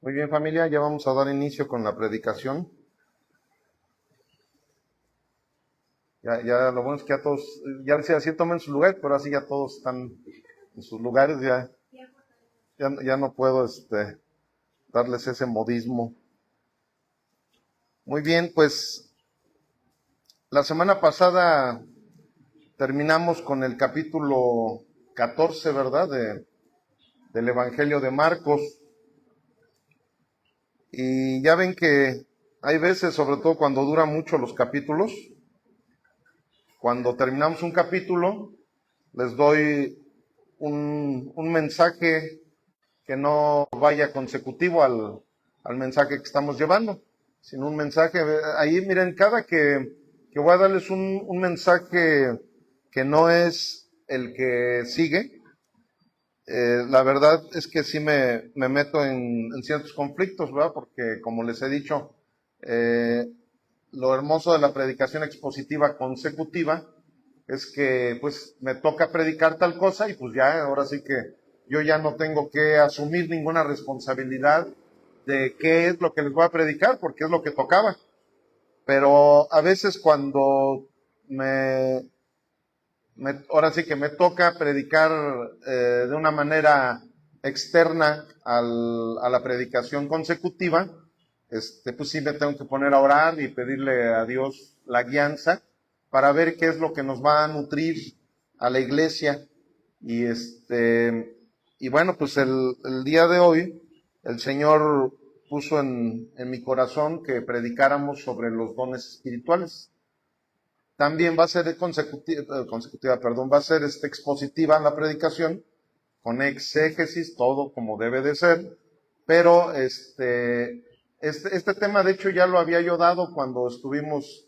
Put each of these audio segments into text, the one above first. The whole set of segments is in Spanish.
Muy bien, familia, ya vamos a dar inicio con la predicación. Ya lo bueno es que ya todos, ya decía así tomen su lugar, pero así ya todos están en sus lugares, ya no puedo darles ese modismo. Muy bien, pues la semana pasada terminamos con el capítulo 14, ¿verdad? Del Evangelio de Marcos. Y ya ven que hay veces, sobre todo cuando duran mucho los capítulos, cuando terminamos un capítulo, les doy un mensaje que no vaya consecutivo al mensaje que estamos llevando, sino un mensaje, ahí miren, cada que voy a darles un mensaje que no es el que sigue, la verdad es que sí me meto en ciertos conflictos, ¿verdad? Porque como les he dicho, lo hermoso de la predicación expositiva consecutiva es que pues me toca predicar tal cosa y pues ya, ahora sí que yo ya no tengo que asumir ninguna responsabilidad de qué es lo que les voy a predicar, porque es lo que tocaba. Pero a veces cuando ahora sí que me toca predicar de una manera externa a la predicación consecutiva, pues sí me tengo que poner a orar y pedirle a Dios la guianza para ver qué es lo que nos va a nutrir a la iglesia. Y y bueno, pues el día de hoy el Señor puso en mi corazón que predicáramos sobre los dones espirituales. También va a ser consecutiva, perdón, va a ser expositiva la predicación, con exégesis, todo como debe de ser, pero este tema de hecho ya lo había yo dado cuando estuvimos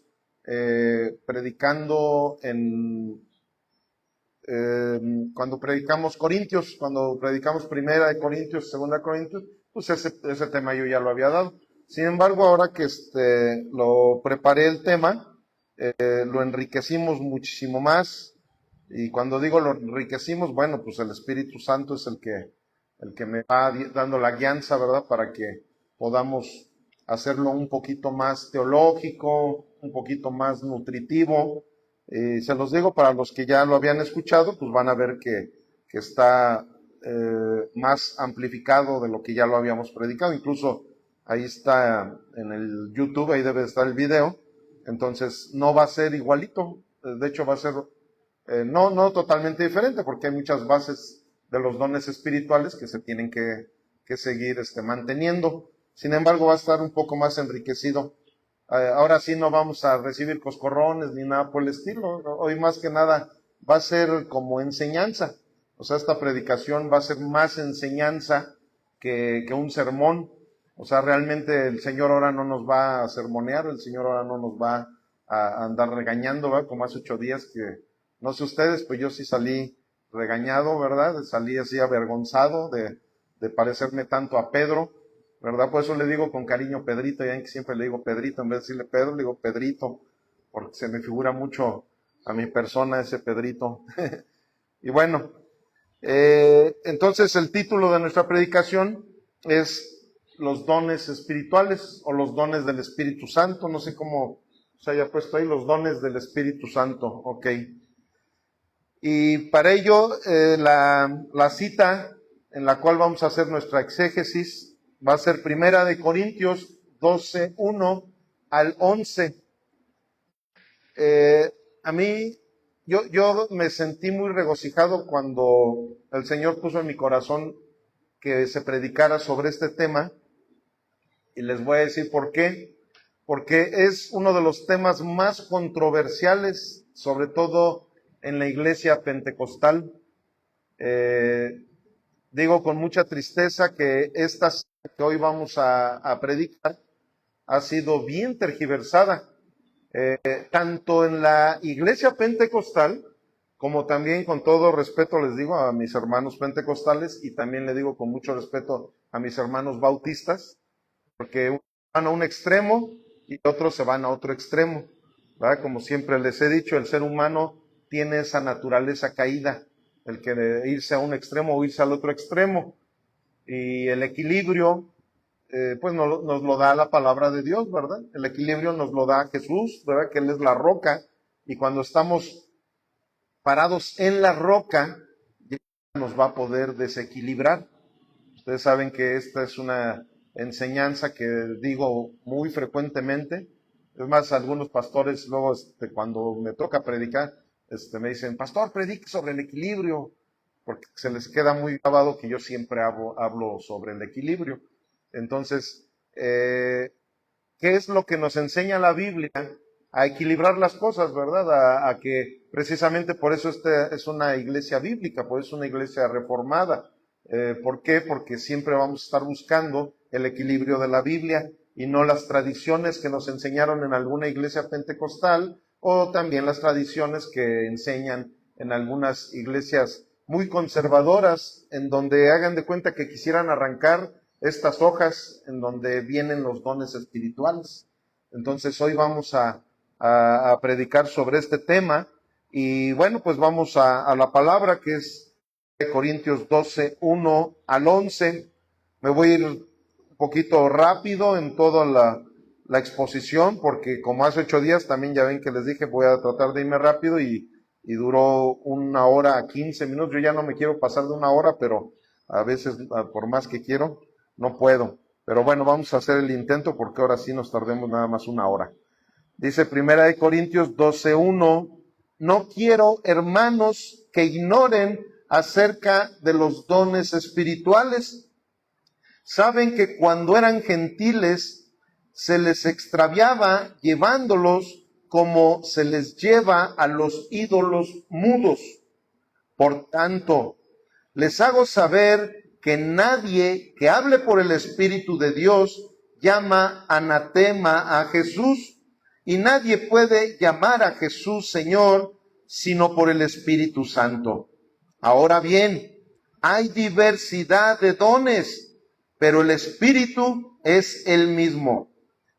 predicando cuando predicamos Corintios, cuando predicamos primera de Corintios, segunda de Corintios, pues ese tema yo ya lo había dado. Sin embargo, ahora que lo preparé el tema, lo enriquecimos muchísimo más. Y cuando digo lo enriquecimos, bueno, pues el Espíritu Santo es el que me va dando la guianza, ¿verdad? Para que podamos hacerlo un poquito más teológico, un poquito más nutritivo. Se los digo para los que ya lo habían escuchado, pues van a ver que está más amplificado de lo que ya lo habíamos predicado. Incluso ahí está en el YouTube, ahí debe estar el video. Entonces no va a ser igualito, de hecho va a ser no totalmente diferente, porque hay muchas bases de los dones espirituales que se tienen que seguir manteniendo. Sin embargo, va a estar un poco más enriquecido. Ahora sí no vamos a recibir coscorrones ni nada por el estilo. Hoy más que nada va a ser como enseñanza. O sea, esta predicación va a ser más enseñanza que un sermón. O sea, realmente el Señor ahora no nos va a sermonear, el Señor ahora no nos va a andar regañando, ¿verdad? Como hace 8 días que, no sé ustedes, pues yo sí salí regañado, ¿verdad? Salí así avergonzado de parecerme tanto a Pedro, ¿verdad? Por eso le digo con cariño Pedrito, ya que siempre le digo Pedrito, en vez de decirle Pedro, le digo Pedrito, porque se me figura mucho a mi persona ese Pedrito. Y bueno, entonces el título de nuestra predicación es los dones espirituales o los dones del Espíritu Santo, no sé cómo se haya puesto ahí, los dones del Espíritu Santo, ok. Y para ello, la cita en la cual vamos a hacer nuestra exégesis va a ser Primera de Corintios 12, 1 al 11. A mí, yo me sentí muy regocijado cuando el Señor puso en mi corazón que se predicara sobre este tema, y les voy a decir por qué. Porque es uno de los temas más controversiales, sobre todo en la iglesia pentecostal. Digo con mucha tristeza que esta que hoy vamos a predicar ha sido bien tergiversada, tanto en la iglesia pentecostal como también, con todo respeto les digo a mis hermanos pentecostales, y también le digo con mucho respeto a mis hermanos bautistas, porque unos van a un extremo y otros se van a otro extremo, ¿verdad? Como siempre les he dicho, el ser humano tiene esa naturaleza caída, el que de irse a un extremo o irse al otro extremo, y el equilibrio, pues nos lo da la palabra de Dios, ¿verdad? El equilibrio nos lo da Jesús, ¿verdad? Que Él es la roca, y cuando estamos parados en la roca, ya nos va a poder desequilibrar. Ustedes saben que esta es una enseñanza que digo muy frecuentemente. Es más, algunos pastores luego, cuando me toca predicar, me dicen, pastor, predique sobre el equilibrio, porque se les queda muy grabado que yo siempre hablo sobre el equilibrio. Entonces, ¿qué es lo que nos enseña la Biblia? A equilibrar las cosas, ¿verdad? A que precisamente por eso esta es una iglesia bíblica, por eso es una iglesia reformada. ¿Por qué? Porque siempre vamos a estar buscando el equilibrio de la Biblia y no las tradiciones que nos enseñaron en alguna iglesia pentecostal o también las tradiciones que enseñan en algunas iglesias muy conservadoras, en donde hagan de cuenta que quisieran arrancar estas hojas en donde vienen los dones espirituales. Entonces hoy vamos a predicar sobre este tema y bueno, pues vamos a la palabra que es Corintios 12, 1 al 11. Me voy a ir un poquito rápido en toda la exposición porque como hace 8 días también ya ven que les dije voy a tratar de irme rápido y duró 1 hora 15 minutos. Yo ya no me quiero pasar de 1 hora, pero a veces por más que quiero no puedo. Pero bueno, vamos a hacer el intento porque ahora sí nos tardemos nada más 1 hora. Dice 1 Corintios 12:1, no quiero, hermanos, que ignoren acerca de los dones espirituales. Saben que cuando eran gentiles se les extraviaba llevándolos como se les lleva a los ídolos mudos. Por tanto, les hago saber que nadie que hable por el Espíritu de Dios llama anatema a Jesús, y nadie puede llamar a Jesús Señor sino por el Espíritu Santo. Ahora bien, hay diversidad de dones, pero el Espíritu es el mismo.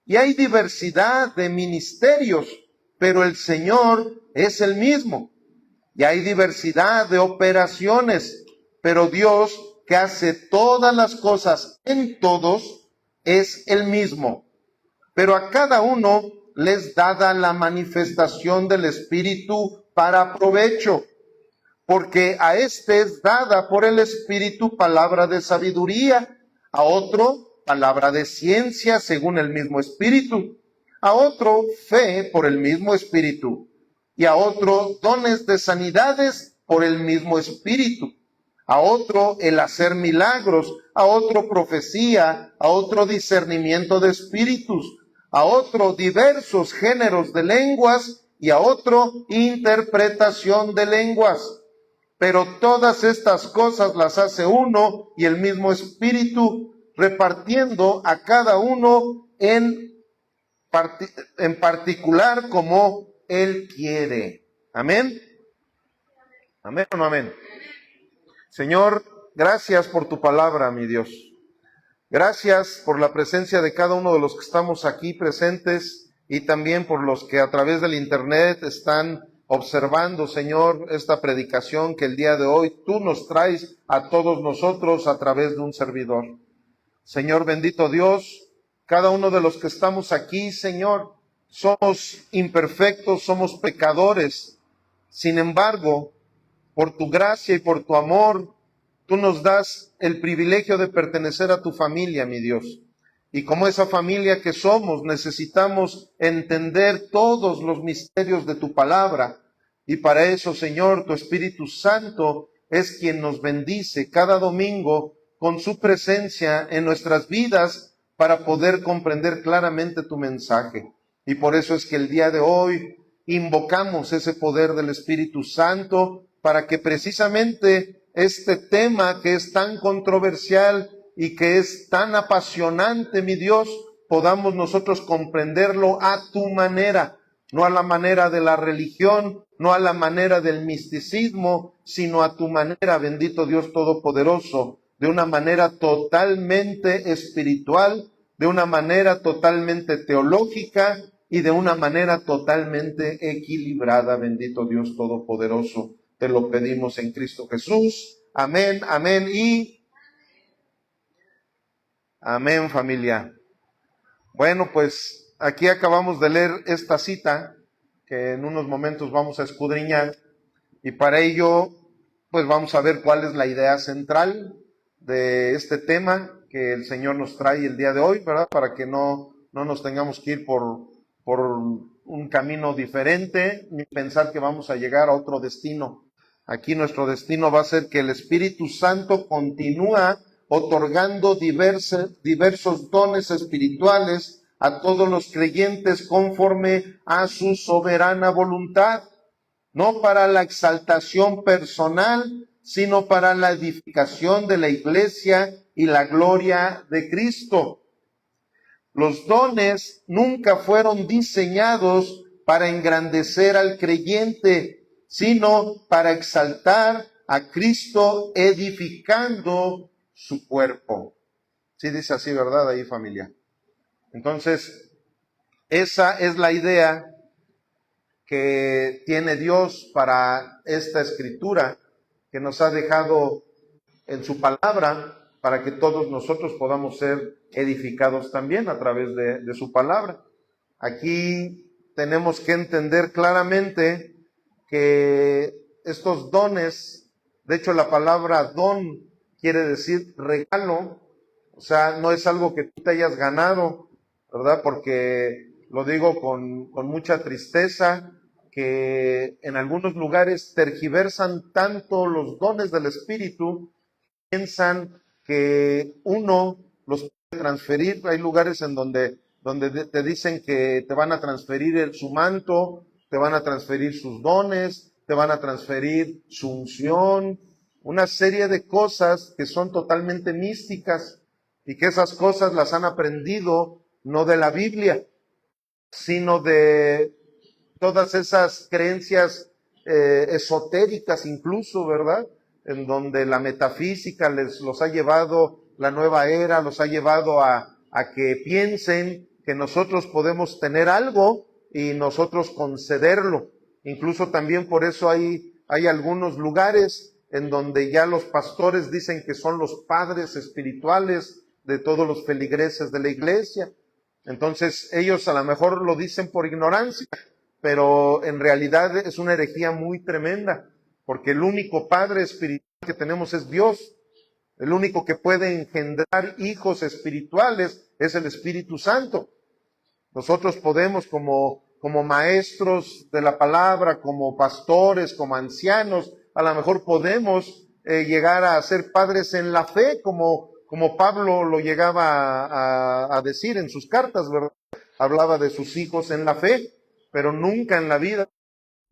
Y hay diversidad de ministerios, pero el Señor es el mismo. Y hay diversidad de operaciones, pero Dios, que hace todas las cosas en todos, es el mismo. Pero a cada uno les dada la manifestación del Espíritu para provecho, porque a este es dada por el Espíritu palabra de sabiduría, a otro palabra de ciencia según el mismo Espíritu, a otro fe por el mismo Espíritu, y a otro dones de sanidades por el mismo Espíritu, a otro el hacer milagros, a otro profecía, a otro discernimiento de espíritus, a otro diversos géneros de lenguas y a otro interpretación de lenguas. Pero todas estas cosas las hace uno y el mismo Espíritu, repartiendo a cada uno en particular como Él quiere. Amén. Amén o no amén. Señor, gracias por tu palabra, mi Dios. Gracias por la presencia de cada uno de los que estamos aquí presentes y también por los que a través del internet están observando, Señor, esta predicación que el día de hoy tú nos traes a todos nosotros a través de un servidor. Señor bendito Dios, cada uno de los que estamos aquí, Señor, somos imperfectos, somos pecadores. Sin embargo, por tu gracia y por tu amor, tú nos das el privilegio de pertenecer a tu familia, mi Dios. Y como esa familia que somos, necesitamos entender todos los misterios de tu palabra. Y para eso, Señor, tu Espíritu Santo es quien nos bendice cada domingo con su presencia en nuestras vidas para poder comprender claramente tu mensaje. Y por eso es que el día de hoy invocamos ese poder del Espíritu Santo para que precisamente este tema que es tan controversial y que es tan apasionante, mi Dios, podamos nosotros comprenderlo a tu manera, no a la manera de la religión, no a la manera del misticismo, sino a tu manera, bendito Dios Todopoderoso, de una manera totalmente espiritual, de una manera totalmente teológica y de una manera totalmente equilibrada. Bendito Dios Todopoderoso, te lo pedimos en Cristo Jesús. Amén, amén y amén, familia. Bueno, pues aquí acabamos de leer esta cita que en unos momentos vamos a escudriñar, y para ello pues vamos a ver cuál es la idea central de este tema que el Señor nos trae el día de hoy, ¿verdad? Para que no nos tengamos que ir por un camino diferente, ni pensar que vamos a llegar a otro destino. Aquí nuestro destino va a ser que el Espíritu Santo continúa otorgando diversos dones espirituales a todos los creyentes conforme a su soberana voluntad, no para la exaltación personal, sino para la edificación de la iglesia y la gloria de Cristo. Los dones nunca fueron diseñados para engrandecer al creyente, sino para exaltar a Cristo edificando su cuerpo. Sí dice así, ¿verdad? Ahí, familia. Entonces, esa es la idea que tiene Dios para esta escritura que nos ha dejado en su palabra, para que todos nosotros podamos ser edificados también a través de su palabra. Aquí tenemos que entender claramente que estos dones, de hecho la palabra don quiere decir regalo, o sea, no es algo que tú te hayas ganado, ¿verdad? Porque lo digo con mucha tristeza, que en algunos lugares tergiversan tanto los dones del Espíritu, piensan que uno los puede transferir. Hay lugares en donde te dicen que te van a transferir su manto, te van a transferir sus dones, te van a transferir su unción, una serie de cosas que son totalmente místicas, y que esas cosas las han aprendido no de la Biblia, sino de todas esas creencias esotéricas incluso, ¿verdad? En donde la metafísica los ha llevado, la nueva era los ha llevado a que piensen que nosotros podemos tener algo y nosotros concederlo. Incluso también por eso hay algunos lugares en donde ya los pastores dicen que son los padres espirituales de todos los feligreses de la iglesia. Entonces ellos a lo mejor lo dicen por ignorancia, pero en realidad es una herejía muy tremenda, porque el único Padre espiritual que tenemos es Dios. El único que puede engendrar hijos espirituales es el Espíritu Santo. Nosotros podemos, como maestros de la palabra, como pastores, como ancianos, a lo mejor podemos llegar a ser padres en la fe, como Pablo lo llegaba a decir en sus cartas, ¿verdad? Hablaba de sus hijos en la fe, pero nunca en la vida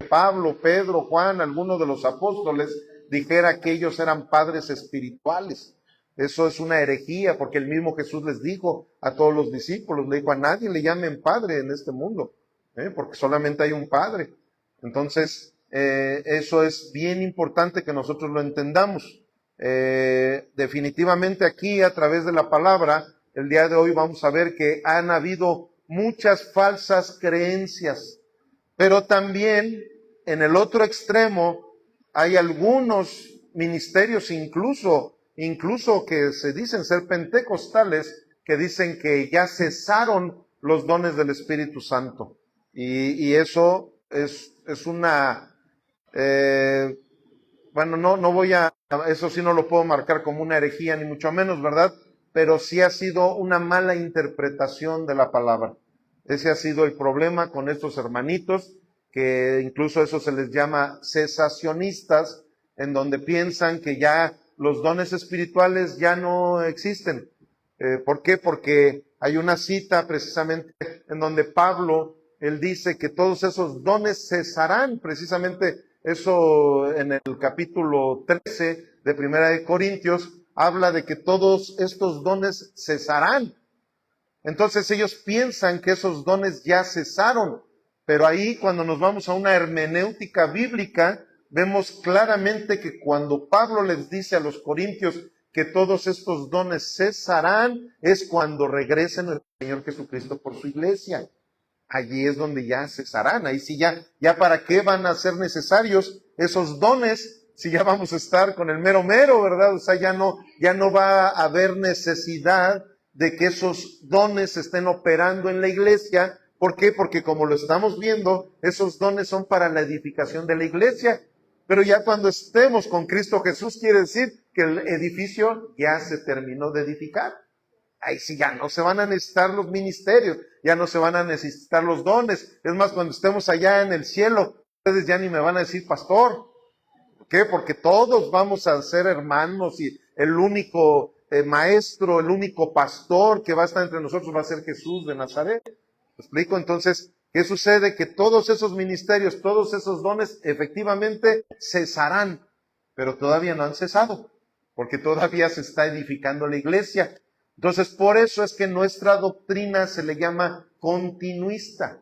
Pablo, Pedro, Juan, alguno de los apóstoles dijera que ellos eran padres espirituales. Eso es una herejía, porque el mismo Jesús les dijo a todos los discípulos, le dijo: a nadie le llamen padre en este mundo, porque solamente hay un Padre. Entonces, eso es bien importante que nosotros lo entendamos. Definitivamente aquí, a través de la palabra, el día de hoy vamos a ver que han habido muchas falsas creencias, pero también en el otro extremo hay algunos ministerios, incluso que se dicen ser pentecostales, que dicen que ya cesaron los dones del Espíritu Santo. Y eso es una, bueno, no voy a, eso sí no lo puedo marcar como una herejía, ni mucho menos, ¿verdad? Pero sí ha sido una mala interpretación de la palabra. Ese ha sido el problema con estos hermanitos, que incluso eso se les llama cesacionistas, en donde piensan que ya los dones espirituales ya no existen. ¿Por qué? Porque hay una cita precisamente en donde Pablo, él dice que todos esos dones cesarán. Precisamente eso en el capítulo 13 de Primera de Corintios habla de que todos estos dones cesarán. Entonces ellos piensan que esos dones ya cesaron, pero ahí cuando nos vamos a una hermenéutica bíblica, vemos claramente que cuando Pablo les dice a los corintios que todos estos dones cesarán es cuando regrese nuestro Señor Jesucristo por su iglesia. Allí es donde ya cesarán. Ahí sí ya para qué van a ser necesarios esos dones si ya vamos a estar con el mero mero, ¿verdad? O sea, ya no va a haber necesidad de que esos dones estén operando en la iglesia. ¿Por qué? Porque como lo estamos viendo, esos dones son para la edificación de la iglesia. Pero ya cuando estemos con Cristo Jesús, quiere decir que el edificio ya se terminó de edificar. Ahí sí ya no se van a necesitar los ministerios, ya no se van a necesitar los dones. Es más, cuando estemos allá en el cielo, ustedes ya ni me van a decir pastor. ¿Por qué? Porque todos vamos a ser hermanos y el único maestro, el único pastor que va a estar entre nosotros va a ser Jesús de Nazaret. ¿Me explico? Entonces, ¿qué sucede? Que todos esos ministerios, todos esos dones efectivamente cesarán, pero todavía no han cesado, porque todavía se está edificando la iglesia. Entonces, por eso es que nuestra doctrina se le llama continuista.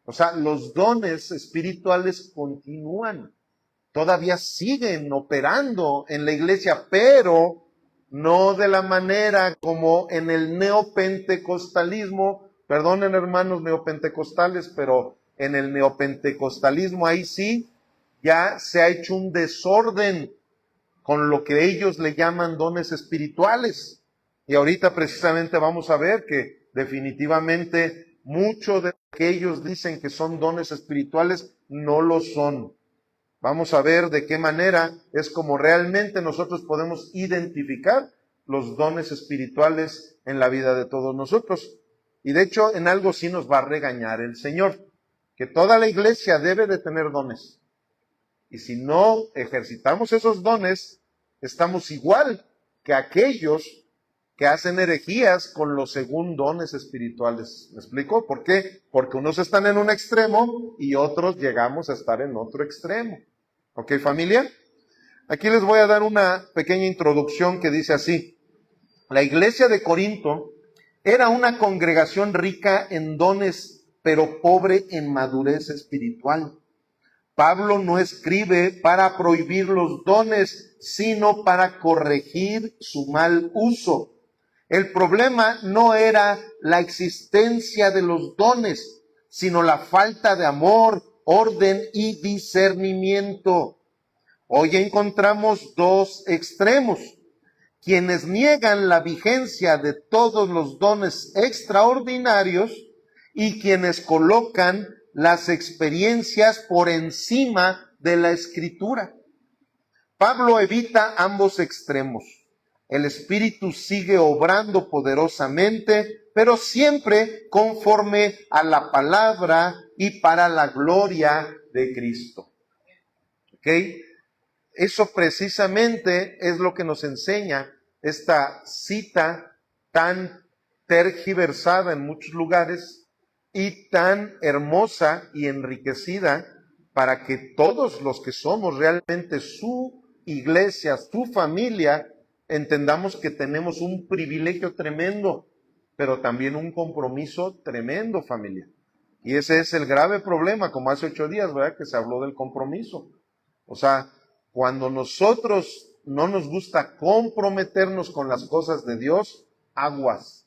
O sea, los dones espirituales continúan, todavía siguen operando en la iglesia, pero no de la manera como en el neopentecostalismo. Perdonen, hermanos neopentecostales, pero en el neopentecostalismo ahí sí ya se ha hecho un desorden con lo que ellos le llaman dones espirituales. Y ahorita precisamente vamos a ver que definitivamente mucho de lo que ellos dicen que son dones espirituales no lo son. Vamos a ver de qué manera es como realmente nosotros podemos identificar los dones espirituales en la vida de todos nosotros. Y de hecho, en algo sí nos va a regañar el Señor, que toda la iglesia debe de tener dones. Y si no ejercitamos esos dones, estamos igual que aquellos que hacen herejías con los según dones espirituales. ¿Me explico? ¿Por qué? Porque unos están en un extremo y otros llegamos a estar en otro extremo. ¿Ok, familia? Aquí les voy a dar una pequeña introducción que dice así. La iglesia de Corinto era una congregación rica en dones, pero pobre en madurez espiritual. Pablo no escribe para prohibir los dones, sino para corregir su mal uso. El problema no era la existencia de los dones, sino la falta de amor, orden y discernimiento. Hoy encontramos dos extremos: quienes niegan la vigencia de todos los dones extraordinarios y quienes colocan las experiencias por encima de la Escritura. Pablo evita ambos extremos. El Espíritu sigue obrando poderosamente, pero siempre conforme a la palabra y para la gloria de Cristo. ¿Ok? Eso precisamente es lo que nos enseña esta cita tan tergiversada en muchos lugares y tan hermosa y enriquecida para que todos los que somos realmente su iglesia, su familia, entendamos que tenemos un privilegio tremendo, pero también un compromiso tremendo, familia. Y ese es el grave problema, como hace 8 días, ¿verdad?, que se habló del compromiso. O sea, cuando nosotros no nos gusta comprometernos con las cosas de Dios, aguas,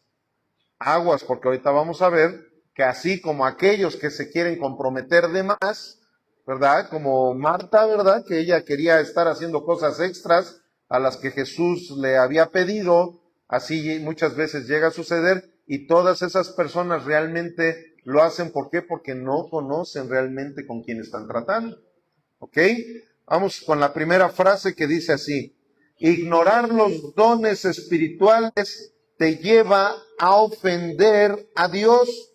porque ahorita vamos a ver que así como aquellos que se quieren comprometer de más, ¿verdad? Como Marta, ¿verdad? Que ella quería estar haciendo cosas extras a las que Jesús le había pedido, así muchas veces llega a suceder, y todas esas personas realmente lo hacen, ¿por qué? Porque no conocen realmente con quién están tratando, ¿ok? Vamos con la primera frase que dice así: ignorar los dones espirituales te lleva a ofender a Dios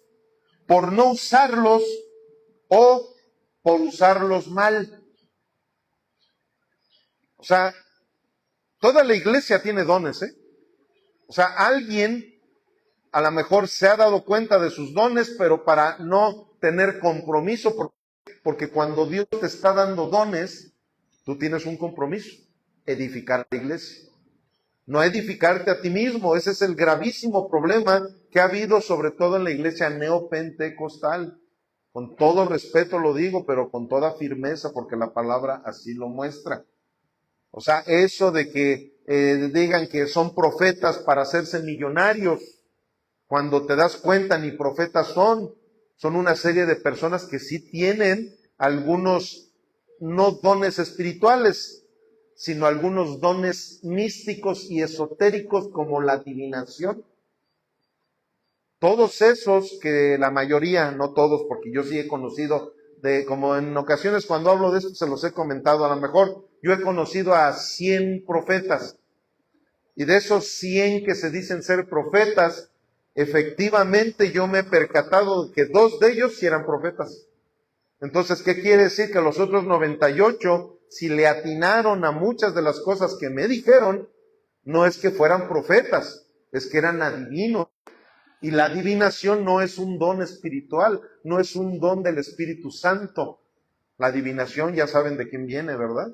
por no usarlos o por usarlos mal. O sea, toda la iglesia tiene dones, ¿eh? O sea, alguien a lo mejor se ha dado cuenta de sus dones, pero para no tener compromiso, porque cuando Dios te está dando dones, tú tienes un compromiso: edificar la iglesia. No edificarte a ti mismo. Ese es el gravísimo problema que ha habido, sobre todo en la iglesia neopentecostal. Con todo respeto lo digo, pero con toda firmeza, porque la palabra así lo muestra. O sea, eso de que digan que son profetas para hacerse millonarios, cuando te das cuenta ni profetas son una serie de personas que sí tienen algunos, no dones espirituales, sino algunos dones místicos y esotéricos como la adivinación. Todos esos que la mayoría, no todos, porque yo sí he conocido, como en ocasiones cuando hablo de esto se los he comentado, a lo mejor yo he conocido a 100 profetas, y de esos 100 que se dicen ser profetas, efectivamente yo me he percatado que 2 de ellos sí eran profetas. Entonces, ¿qué quiere decir? Que los otros 98, si le atinaron a muchas de las cosas que me dijeron, no es que fueran profetas, es que eran adivinos. Y la adivinación no es un don espiritual, no es un don del Espíritu Santo. La adivinación ya saben de quién viene, ¿verdad?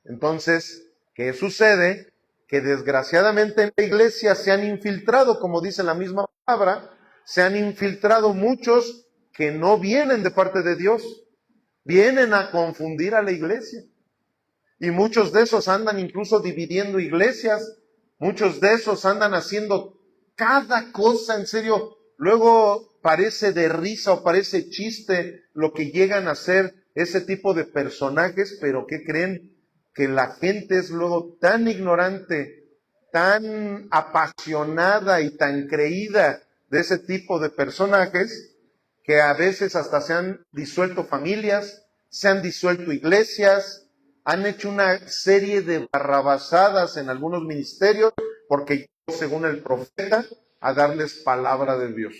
Entonces, ¿qué sucede? Que desgraciadamente en la iglesia se han infiltrado, como dice la misma palabra, se han infiltrado muchos que no vienen de parte de Dios, vienen a confundir a la iglesia. Y muchos de esos andan incluso dividiendo iglesias, muchos de esos andan haciendo cada cosa, en serio, luego parece de risa o parece chiste lo que llegan a hacer ese tipo de personajes, pero ¿qué creen? Que la gente es luego tan ignorante, tan apasionada y tan creída de ese tipo de personajes, que a veces hasta se han disuelto familias, se han disuelto iglesias, han hecho una serie de barrabasadas en algunos ministerios, porque según el profeta, a darles palabra de Dios.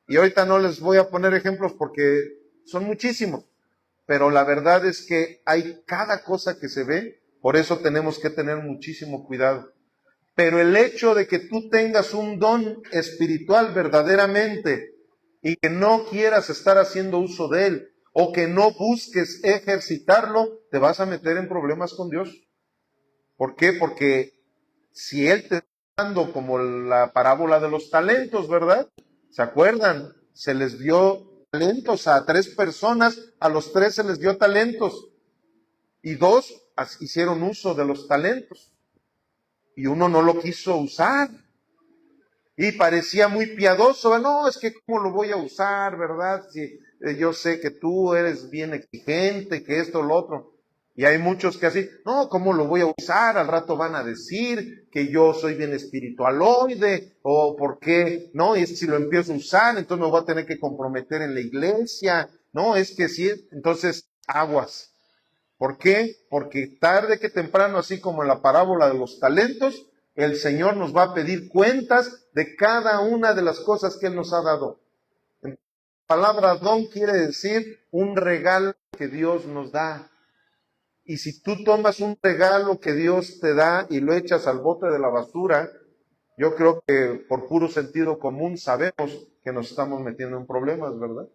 Y ahorita no les voy a poner ejemplos porque son muchísimos, pero la verdad es que hay cada cosa que se ve, por eso tenemos que tener muchísimo cuidado. Pero el hecho de que tú tengas un don espiritual verdaderamente y que no quieras estar haciendo uso de él, o que no busques ejercitarlo, te vas a meter en problemas con Dios. ¿Por qué? Porque si Él te está dando como la parábola de los talentos, ¿verdad? ¿Se acuerdan? Se les dio talentos a 3 personas, a los 3 se les dio talentos, y 2 hicieron uso de los talentos, y uno no lo quiso usar. Y parecía muy piadoso, no, es que cómo lo voy a usar, ¿verdad? Si yo sé que tú eres bien exigente, que esto, lo otro. Y hay muchos que así, no, ¿cómo lo voy a usar? Al rato van a decir que yo soy bien espiritualoide, o por qué, no, y es que si lo empiezo a usar, entonces me voy a tener que comprometer en la iglesia, no, es que sí, entonces aguas. ¿Por qué? Porque tarde que temprano, así como en la parábola de los talentos, el Señor nos va a pedir cuentas de cada una de las cosas que Él nos ha dado. La palabra don quiere decir un regalo que Dios nos da. Y si tú tomas un regalo que Dios te da y lo echas al bote de la basura, yo creo que por puro sentido común sabemos que nos estamos metiendo en problemas, ¿verdad?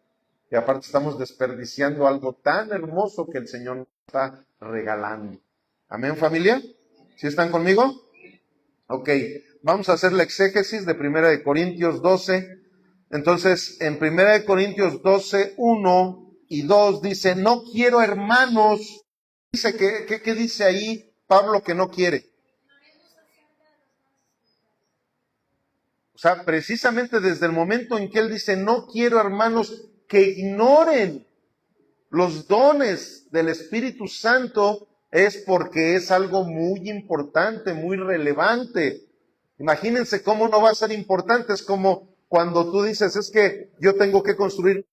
Y aparte estamos desperdiciando algo tan hermoso que el Señor nos está regalando. ¿Amén, familia? ¿Sí están conmigo? Ok, vamos a hacer la exégesis de 1 Corintios 12. Entonces, en 1 Corintios 12, 1 y 2 dice, no quiero hermanos. Dice ¿qué dice ahí Pablo que no quiere? O sea, precisamente desde el momento en que él dice, no quiero hermanos que ignoren los dones del Espíritu Santo, es porque es algo muy importante, muy relevante. Imagínense cómo no va a ser importante. Es como cuando tú dices, es que yo tengo que construir,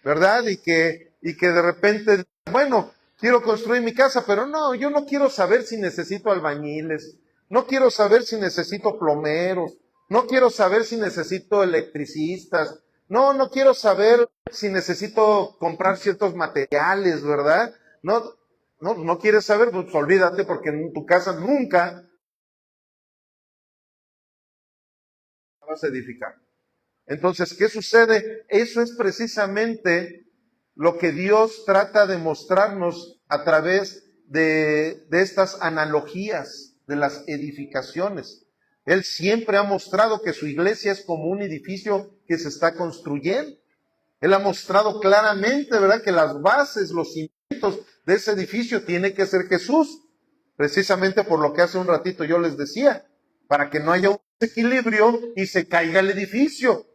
¿verdad? Y que de repente, bueno, quiero construir mi casa, pero no, yo no quiero saber si necesito albañiles, no quiero saber si necesito plomeros, no quiero saber si necesito electricistas, no quiero saber si necesito comprar ciertos materiales, ¿verdad? No quieres saber, pues olvídate, porque en tu casa nunca vas a edificar. Entonces, ¿qué sucede? Eso es precisamente lo que Dios trata de mostrarnos a través de estas analogías de las edificaciones. Él siempre ha mostrado que su iglesia es como un edificio que se está construyendo. Él ha mostrado claramente, ¿verdad?, que las bases, los cimientos de ese edificio tiene que ser Jesús. Precisamente por lo que hace un ratito yo les decía, para que no haya un desequilibrio y se caiga el edificio.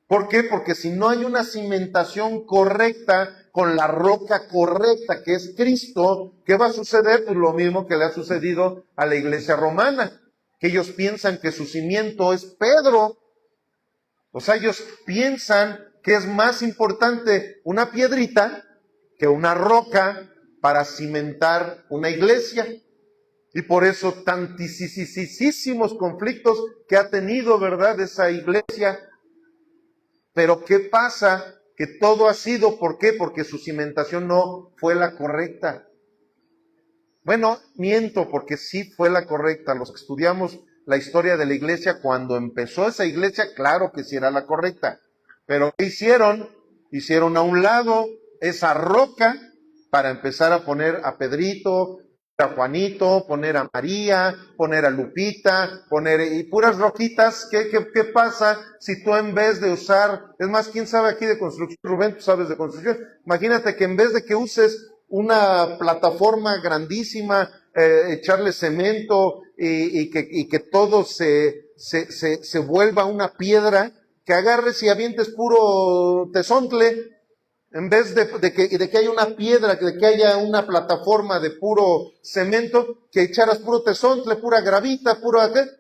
¿Por qué? Porque si no hay una cimentación correcta con la roca correcta que es Cristo, ¿qué va a suceder? Pues lo mismo que le ha sucedido a la iglesia romana, que ellos piensan que su cimiento es Pedro. O sea, ellos piensan que es más importante una piedrita que una roca para cimentar una iglesia. Y por eso tantísimos conflictos que ha tenido, ¿verdad?, esa iglesia. Pero ¿qué pasa? Que todo ha sido, ¿por qué? Porque su cimentación no fue la correcta. Bueno, miento, porque sí fue la correcta. Los que estudiamos la historia de la iglesia, cuando empezó esa iglesia, claro que sí era la correcta. Pero ¿qué hicieron? Hicieron a un lado esa roca para empezar a poner a Pedrito, a Juanito, poner a María, poner a Lupita, y puras roquitas. ¿Qué pasa si tú en vez de usar, es más, quién sabe aquí de construcción? Rubén, tú sabes de construcción. Imagínate que en vez de que uses una plataforma grandísima, echarle cemento y que todo se vuelva una piedra, que agarres y avientes puro tesontle. En vez de que haya una piedra, de que haya una plataforma de puro cemento, que echaras puro tesontle, pura gravita, puro aquel,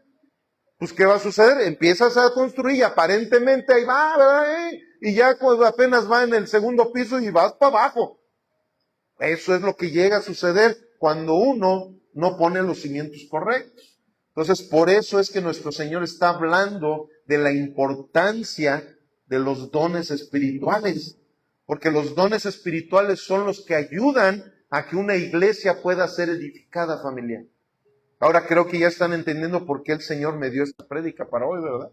pues ¿qué va a suceder? Empiezas a construir y aparentemente ahí va, ¿verdad? Y ya cuando apenas va en el segundo piso y vas para abajo. Eso es lo que llega a suceder cuando uno no pone los cimientos correctos. Entonces, por eso es que nuestro Señor está hablando de la importancia de los dones espirituales. Porque los dones espirituales son los que ayudan a que una iglesia pueda ser edificada, familia. Ahora creo que ya están entendiendo por qué el Señor me dio esta prédica para hoy, ¿verdad?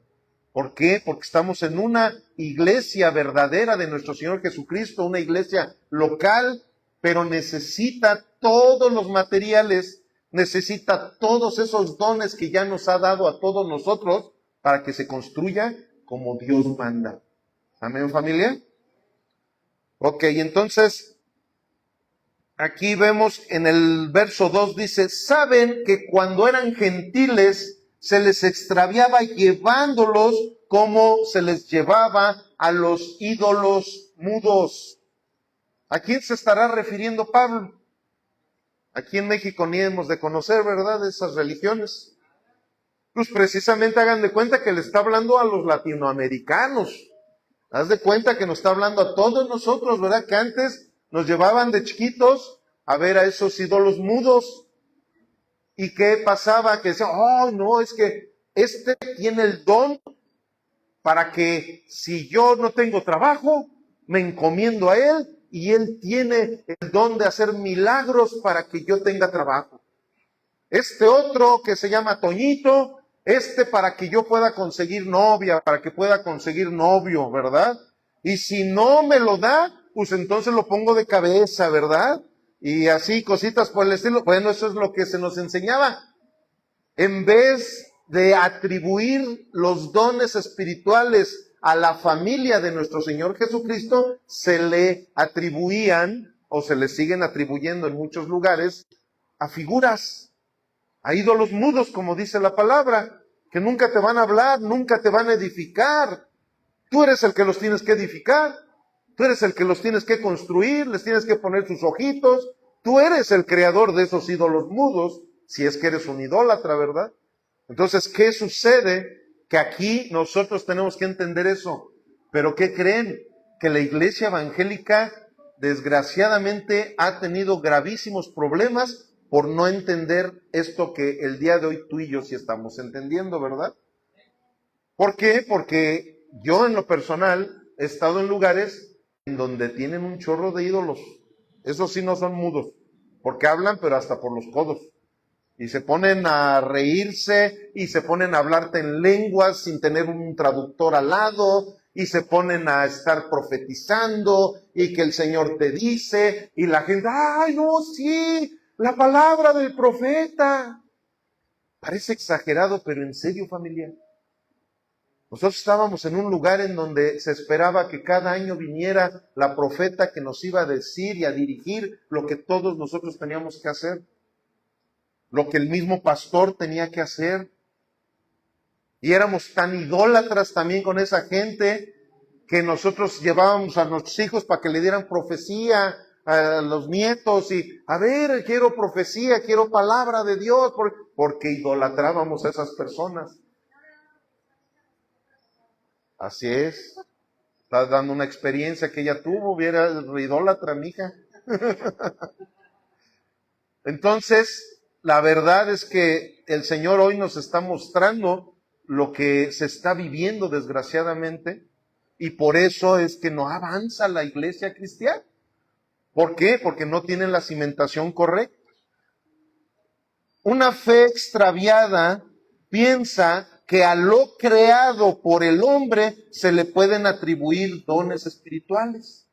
¿Por qué? Porque estamos en una iglesia verdadera de nuestro Señor Jesucristo, una iglesia local, pero necesita todos los materiales, necesita todos esos dones que ya nos ha dado a todos nosotros para que se construya como Dios manda. ¿Amén, familia? Ok, entonces, aquí vemos en el verso 2 dice, saben que cuando eran gentiles se les extraviaba llevándolos como se les llevaba a los ídolos mudos. ¿A quién se estará refiriendo Pablo? Aquí en México ni hemos de conocer, ¿verdad?, esas religiones. Pues precisamente hagan de cuenta que le está hablando a los latinoamericanos. Haz de cuenta que nos está hablando a todos nosotros, ¿verdad? Que antes nos llevaban de chiquitos a ver a esos ídolos mudos. ¿Y qué pasaba? Que decían, oh, no, es que este tiene el don para que si yo no tengo trabajo, me encomiendo a él y él tiene el don de hacer milagros para que yo tenga trabajo. Este otro que se llama Toñito, para que yo pueda conseguir novia, para que pueda conseguir novio, ¿verdad? Y si no me lo da, pues entonces lo pongo de cabeza, ¿verdad? Y así, cositas por el estilo. Bueno, eso es lo que se nos enseñaba. En vez de atribuir los dones espirituales a la familia de nuestro Señor Jesucristo, se le atribuían, o se le siguen atribuyendo en muchos lugares, a figuras, a ídolos mudos, como dice la palabra, que nunca te van a hablar, nunca te van a edificar. Tú eres el que los tienes que edificar, tú eres el que los tienes que construir, les tienes que poner sus ojitos, tú eres el creador de esos ídolos mudos, si es que eres un idólatra, ¿verdad? Entonces, ¿qué sucede? Que aquí nosotros tenemos que entender eso. ¿Pero qué creen? Que la iglesia evangélica, desgraciadamente, ha tenido gravísimos problemas por no entender esto que el día de hoy tú y yo sí estamos entendiendo, ¿verdad? ¿Por qué? Porque yo en lo personal he estado en lugares en donde tienen un chorro de ídolos. Esos sí no son mudos, porque hablan pero hasta por los codos. Y se ponen a reírse y se ponen a hablarte en lenguas sin tener un traductor al lado. Y se ponen a estar profetizando y que el Señor te dice y la gente, ¡ay, no, sí! La palabra del profeta. Parece exagerado, pero en serio, familia. Nosotros estábamos en un lugar en donde se esperaba que cada año viniera la profeta que nos iba a decir y a dirigir lo que todos nosotros teníamos que hacer, lo que el mismo pastor tenía que hacer. Y éramos tan idólatras también con esa gente que nosotros llevábamos a nuestros hijos para que le dieran profecía a los nietos y, a ver, quiero profecía, quiero palabra de Dios, porque idolatrábamos a esas personas. Así es. Estás dando una experiencia que ella tuvo, viera idólatra, mija. Entonces, la verdad es que el Señor hoy nos está mostrando lo que se está viviendo desgraciadamente, y por eso es que no avanza la iglesia cristiana. ¿Por qué? Porque no tienen la cimentación correcta. Una fe extraviada piensa que a lo creado por el hombre se le pueden atribuir dones espirituales.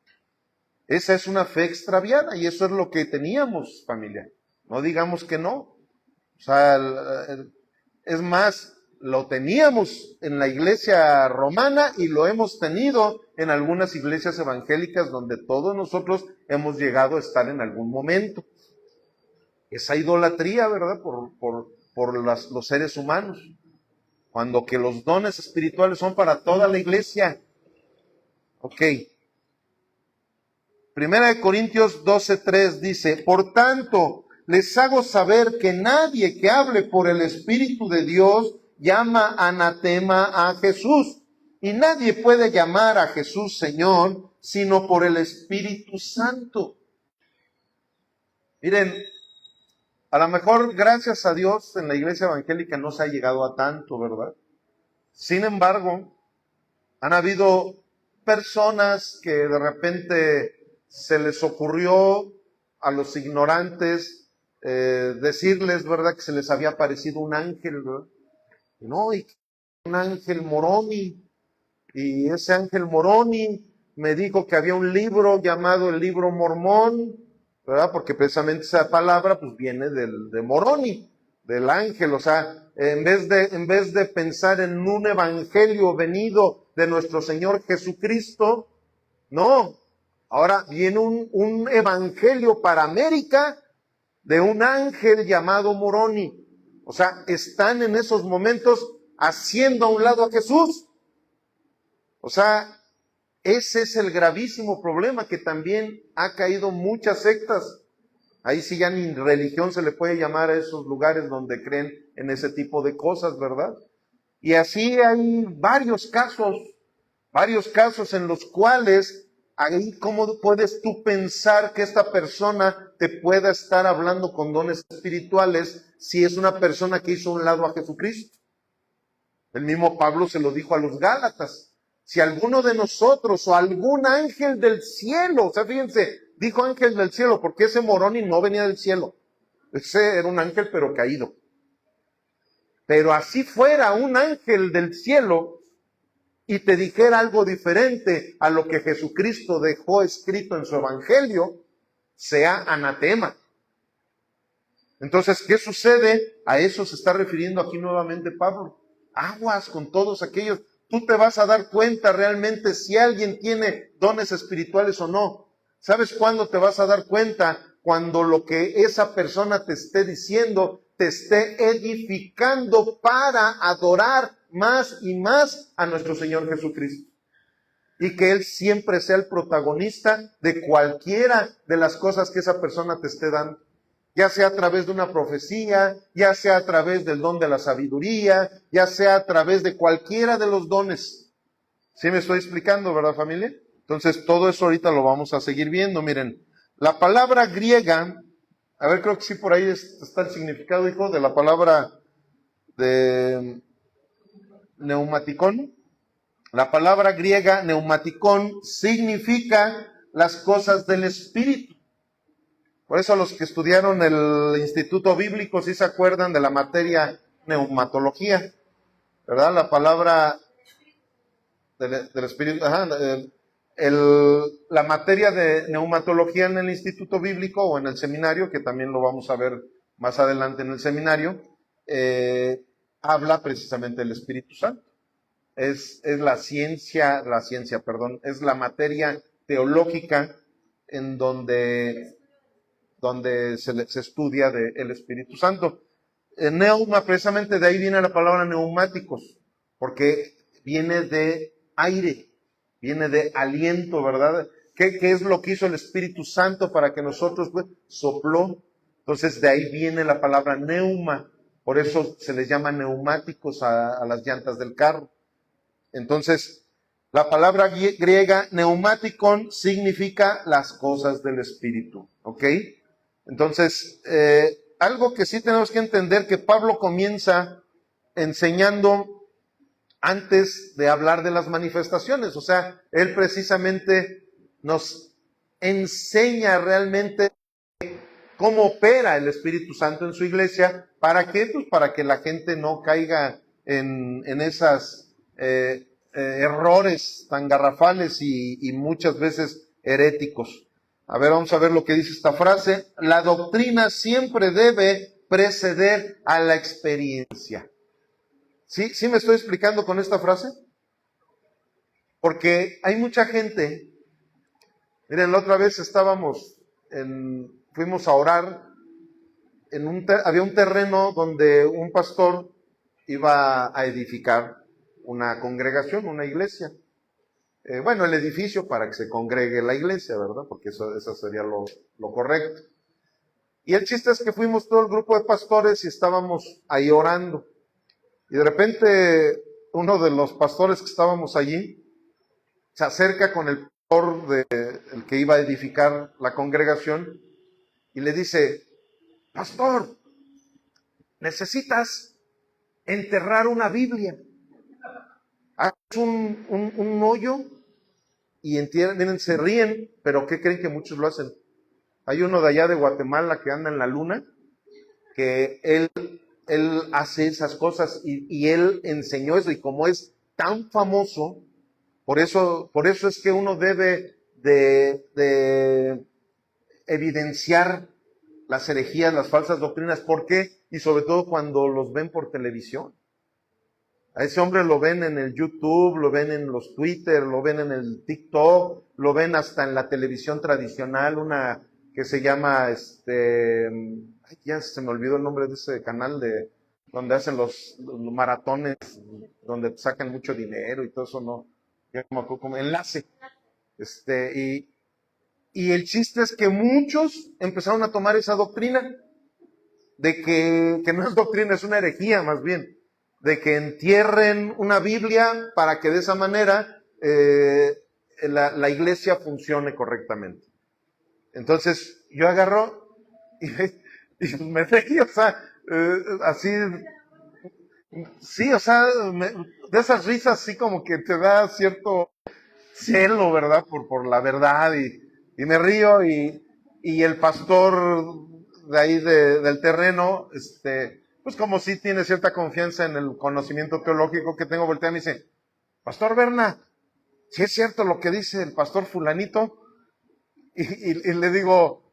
Esa es una fe extraviada y eso es lo que teníamos, familia. No digamos que no. O sea, es más, lo teníamos en la iglesia romana y lo hemos tenido en algunas iglesias evangélicas donde todos nosotros hemos llegado a estar en algún momento. Esa idolatría, ¿verdad? Por los seres humanos. Cuando que los dones espirituales son para toda la iglesia. Ok. Primera de Corintios 12:3 dice, por tanto, les hago saber que nadie que hable por el Espíritu de Dios llama anatema a Jesús. Y nadie puede llamar a Jesús Señor, sino por el Espíritu Santo. Miren, a lo mejor, gracias a Dios, en la iglesia evangélica no se ha llegado a tanto, ¿verdad? Sin embargo, han habido personas que de repente se les ocurrió a los ignorantes decirles, ¿verdad?, que se les había aparecido un ángel, ¿verdad? No, y un ángel Moroni, y ese ángel Moroni me dijo que había un libro llamado el libro Mormón, ¿verdad? Porque precisamente esa palabra pues viene de Moroni, del ángel. O sea, en vez de pensar en un evangelio venido de nuestro Señor Jesucristo, no, ahora viene un evangelio para América de un ángel llamado Moroni. O sea, están en esos momentos haciendo a un lado a Jesús. O sea, ese es el gravísimo problema, que también ha caído muchas sectas. Ahí sí ya ni religión se le puede llamar a esos lugares donde creen en ese tipo de cosas, ¿verdad? Y así hay varios casos en los cuales, ahí cómo puedes tú pensar que esta persona te pueda estar hablando con dones espirituales si es una persona que hizo a un lado a Jesucristo. El mismo Pablo se lo dijo a los Gálatas. Si alguno de nosotros o algún ángel del cielo, o sea, fíjense, dijo ángel del cielo, porque ese Moroni no venía del cielo. Ese era un ángel pero caído. Pero así fuera un ángel del cielo y te dijera algo diferente a lo que Jesucristo dejó escrito en su evangelio, sea anatema. Entonces, ¿qué sucede? A eso se está refiriendo aquí nuevamente Pablo. Aguas con todos aquellos. Tú te vas a dar cuenta realmente si alguien tiene dones espirituales o no. ¿Sabes cuándo te vas a dar cuenta? Cuando lo que esa persona te esté diciendo te esté edificando para adorar más y más a nuestro Señor Jesucristo. Y que Él siempre sea el protagonista de cualquiera de las cosas que esa persona te esté dando. Ya sea a través de una profecía, ya sea a través del don de la sabiduría, ya sea a través de cualquiera de los dones. ¿Sí me estoy explicando, verdad, familia? Entonces, todo eso ahorita lo vamos a seguir viendo. Miren, la palabra griega, a ver, creo que sí por ahí está el significado, hijo, de la palabra de neumaticón. La palabra griega neumaticón significa las cosas del Espíritu. Por eso los que estudiaron el Instituto Bíblico sí se acuerdan de la materia neumatología, ¿verdad? La palabra del Espíritu, la materia de neumatología en el Instituto Bíblico o en el seminario, que también lo vamos a ver más adelante en el seminario, habla precisamente del Espíritu Santo. es la ciencia, perdón, es la materia teológica en donde se estudia del Espíritu Santo. Neuma, precisamente de ahí viene la palabra neumáticos, porque viene de aire, viene de aliento, ¿verdad? ¿Qué es lo que hizo el Espíritu Santo para que nosotros, pues, sopló? Entonces de ahí viene la palabra neuma, por eso se les llama neumáticos a las llantas del carro. Entonces, la palabra griega neumáticon significa las cosas del Espíritu, ¿ok? Entonces, algo que sí tenemos que entender, que Pablo comienza enseñando antes de hablar de las manifestaciones. O sea, él precisamente nos enseña realmente cómo opera el Espíritu Santo en su iglesia. ¿Para qué? Pues para que la gente no caiga en esas errores tan garrafales y muchas veces heréticos. A ver, vamos a ver lo que dice esta frase. La doctrina siempre debe preceder a la experiencia. ¿Sí me estoy explicando con esta frase? Porque hay mucha gente. Miren, la otra vez fuimos a orar, había un terreno donde un pastor iba a edificar una congregación, una iglesia. Bueno, el edificio para que se congregue la iglesia, ¿verdad? Porque eso sería lo correcto. Y el chiste es que fuimos todo el grupo de pastores y estábamos ahí orando. Y de repente uno de los pastores que estábamos allí se acerca con el pastor el que iba a edificar la congregación y le dice: pastor, necesitas enterrar una Biblia. Haz un hoyo y entierren. Miren, se ríen, pero ¿qué creen que muchos lo hacen? Hay uno de allá de Guatemala que anda en la luna, que él hace esas cosas y él enseñó eso, y como es tan famoso, por eso es que uno debe de evidenciar las herejías, las falsas doctrinas. ¿Por qué? Y sobre todo cuando los ven por televisión. A ese hombre lo ven en el YouTube, lo ven en los Twitter, lo ven en el TikTok, lo ven hasta en la televisión tradicional, una que se llama, ya se me olvidó el nombre de ese canal donde hacen los maratones, donde sacan mucho dinero y todo eso, no, ya me acuerdo como Enlace. Y el chiste es que muchos empezaron a tomar esa doctrina, de que no es doctrina, es una herejía más bien, de que entierren una Biblia para que de esa manera la iglesia funcione correctamente. Entonces yo agarro y me reí, o sea, así, sí, o sea, de esas risas así como que te da cierto celo, ¿verdad? Por la verdad, y me río, y el pastor de ahí del terreno, pues como sí tiene cierta confianza en el conocimiento teológico que tengo, voltea y me dice: pastor Berna, ¿sí es cierto lo que dice el pastor fulanito? Y le digo: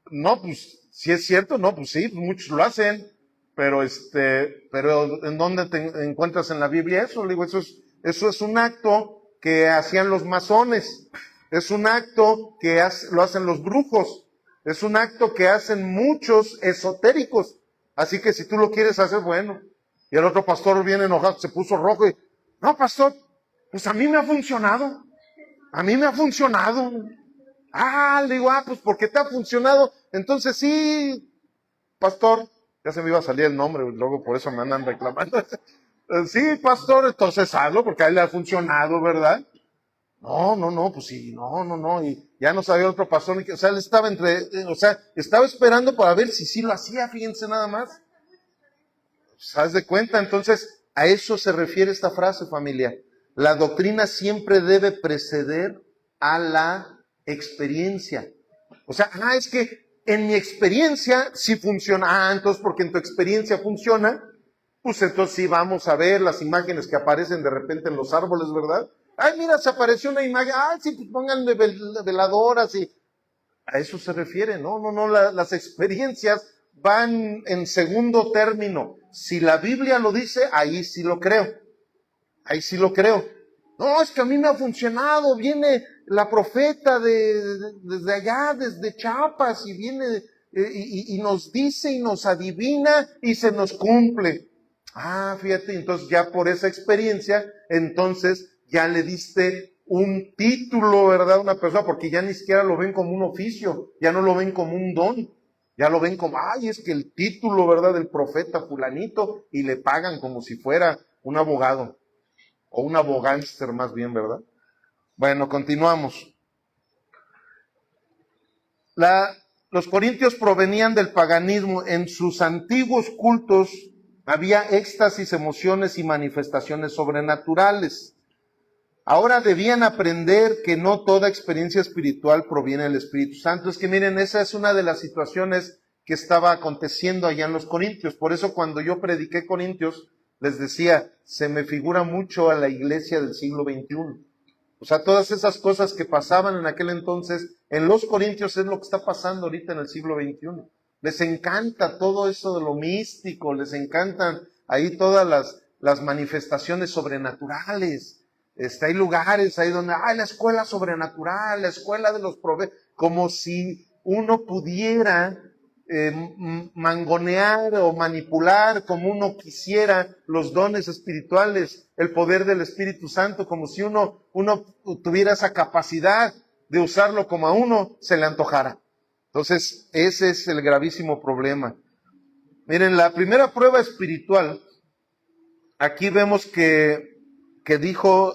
no, pues, si es cierto, no, pues sí, muchos lo hacen, pero ¿en dónde te encuentras en la Biblia eso? Le digo, eso es un acto que hacían los masones, es un acto que lo hacen los brujos, es un acto que hacen muchos esotéricos, así que si tú lo quieres hacer, bueno. Y el otro pastor viene enojado, se puso rojo y: no, pastor, pues a mí me ha funcionado. Le digo: pues porque te ha funcionado, entonces sí, pastor, ya se me iba a salir el nombre, luego por eso me andan reclamando. Sí, pastor, entonces hazlo, porque a él le ha funcionado, ¿verdad? No, pues sí, no, y ya no sabía otro pastor, o sea, él estaba estaba esperando para ver si sí lo hacía, fíjense nada más. Pues, haz de cuenta, entonces, a eso se refiere esta frase, familia. La doctrina siempre debe preceder a la experiencia. O sea, es que en mi experiencia sí funciona. Entonces, porque en tu experiencia funciona, pues entonces sí vamos a ver las imágenes que aparecen de repente en los árboles, ¿verdad? Mira, se apareció una imagen. Sí, pues pónganle veladoras y... A eso se refiere. No, las experiencias van en segundo término. Si la Biblia lo dice, ahí sí lo creo. Ahí sí lo creo. No, es que a mí me ha funcionado, viene la profeta desde allá, desde Chiapas, y viene y nos dice y nos adivina y se nos cumple. Ah, fíjate, entonces ya por esa experiencia, entonces ya le diste un título, ¿verdad? A una persona, porque ya ni siquiera lo ven como un oficio, ya no lo ven como un don, ya lo ven como, ay, es que el título, ¿verdad? Del profeta fulanito, y le pagan como si fuera un abogado, o un abogánster más bien, ¿verdad? Bueno, continuamos. Los corintios provenían del paganismo. En sus antiguos cultos había éxtasis, emociones y manifestaciones sobrenaturales. Ahora debían aprender que no toda experiencia espiritual proviene del Espíritu Santo. Es que miren, esa es una de las situaciones que estaba aconteciendo allá en los Corintios. Por eso cuando yo prediqué Corintios, les decía, se me figura mucho a la iglesia del siglo XXI. O sea, todas esas cosas que pasaban en aquel entonces, en los Corintios es lo que está pasando ahorita en el siglo XXI. Les encanta todo eso de lo místico, les encantan ahí todas las manifestaciones sobrenaturales. Hay lugares ahí donde, la escuela sobrenatural, la escuela de los profetas, como si uno pudiera mangonear o manipular como uno quisiera los dones espirituales, el poder del Espíritu Santo, como si uno tuviera esa capacidad de usarlo como a uno se le antojara. Entonces, ese es el gravísimo problema. Miren, la primera prueba espiritual, aquí vemos que dijo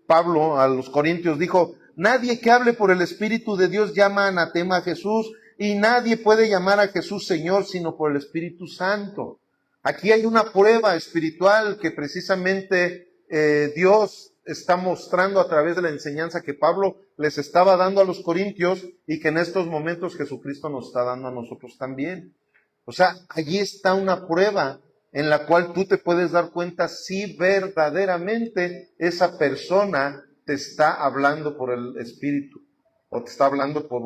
Pablo a los Corintios, dijo, nadie que hable por el Espíritu de Dios llama anatema a Jesús, y nadie puede llamar a Jesús Señor sino por el Espíritu Santo. Aquí hay una prueba espiritual que precisamente Dios está mostrando a través de la enseñanza que Pablo les estaba dando a los corintios y que en estos momentos Jesucristo nos está dando a nosotros también. O sea, allí está una prueba en la cual tú te puedes dar cuenta si verdaderamente esa persona te está hablando por el Espíritu o te está hablando por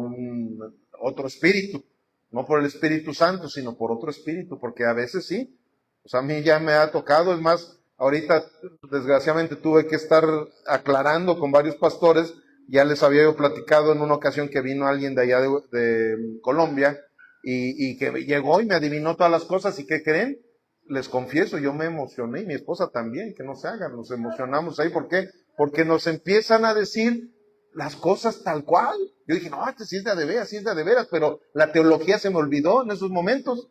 otro espíritu, no por el Espíritu Santo, sino por otro espíritu, porque a veces sí. O sea, a mí ya me ha tocado, es más, ahorita desgraciadamente tuve que estar aclarando con varios pastores, ya les había yo platicado en una ocasión que vino alguien de allá de Colombia y que llegó y me adivinó todas las cosas, ¿y qué creen? Les confieso, yo me emocioné y mi esposa también, que no se hagan, nos emocionamos ahí, ¿por qué? Porque nos empiezan a decir las cosas tal cual. Yo dije, no, este sí es de veras, sí es de veras, pero la teología se me olvidó en esos momentos.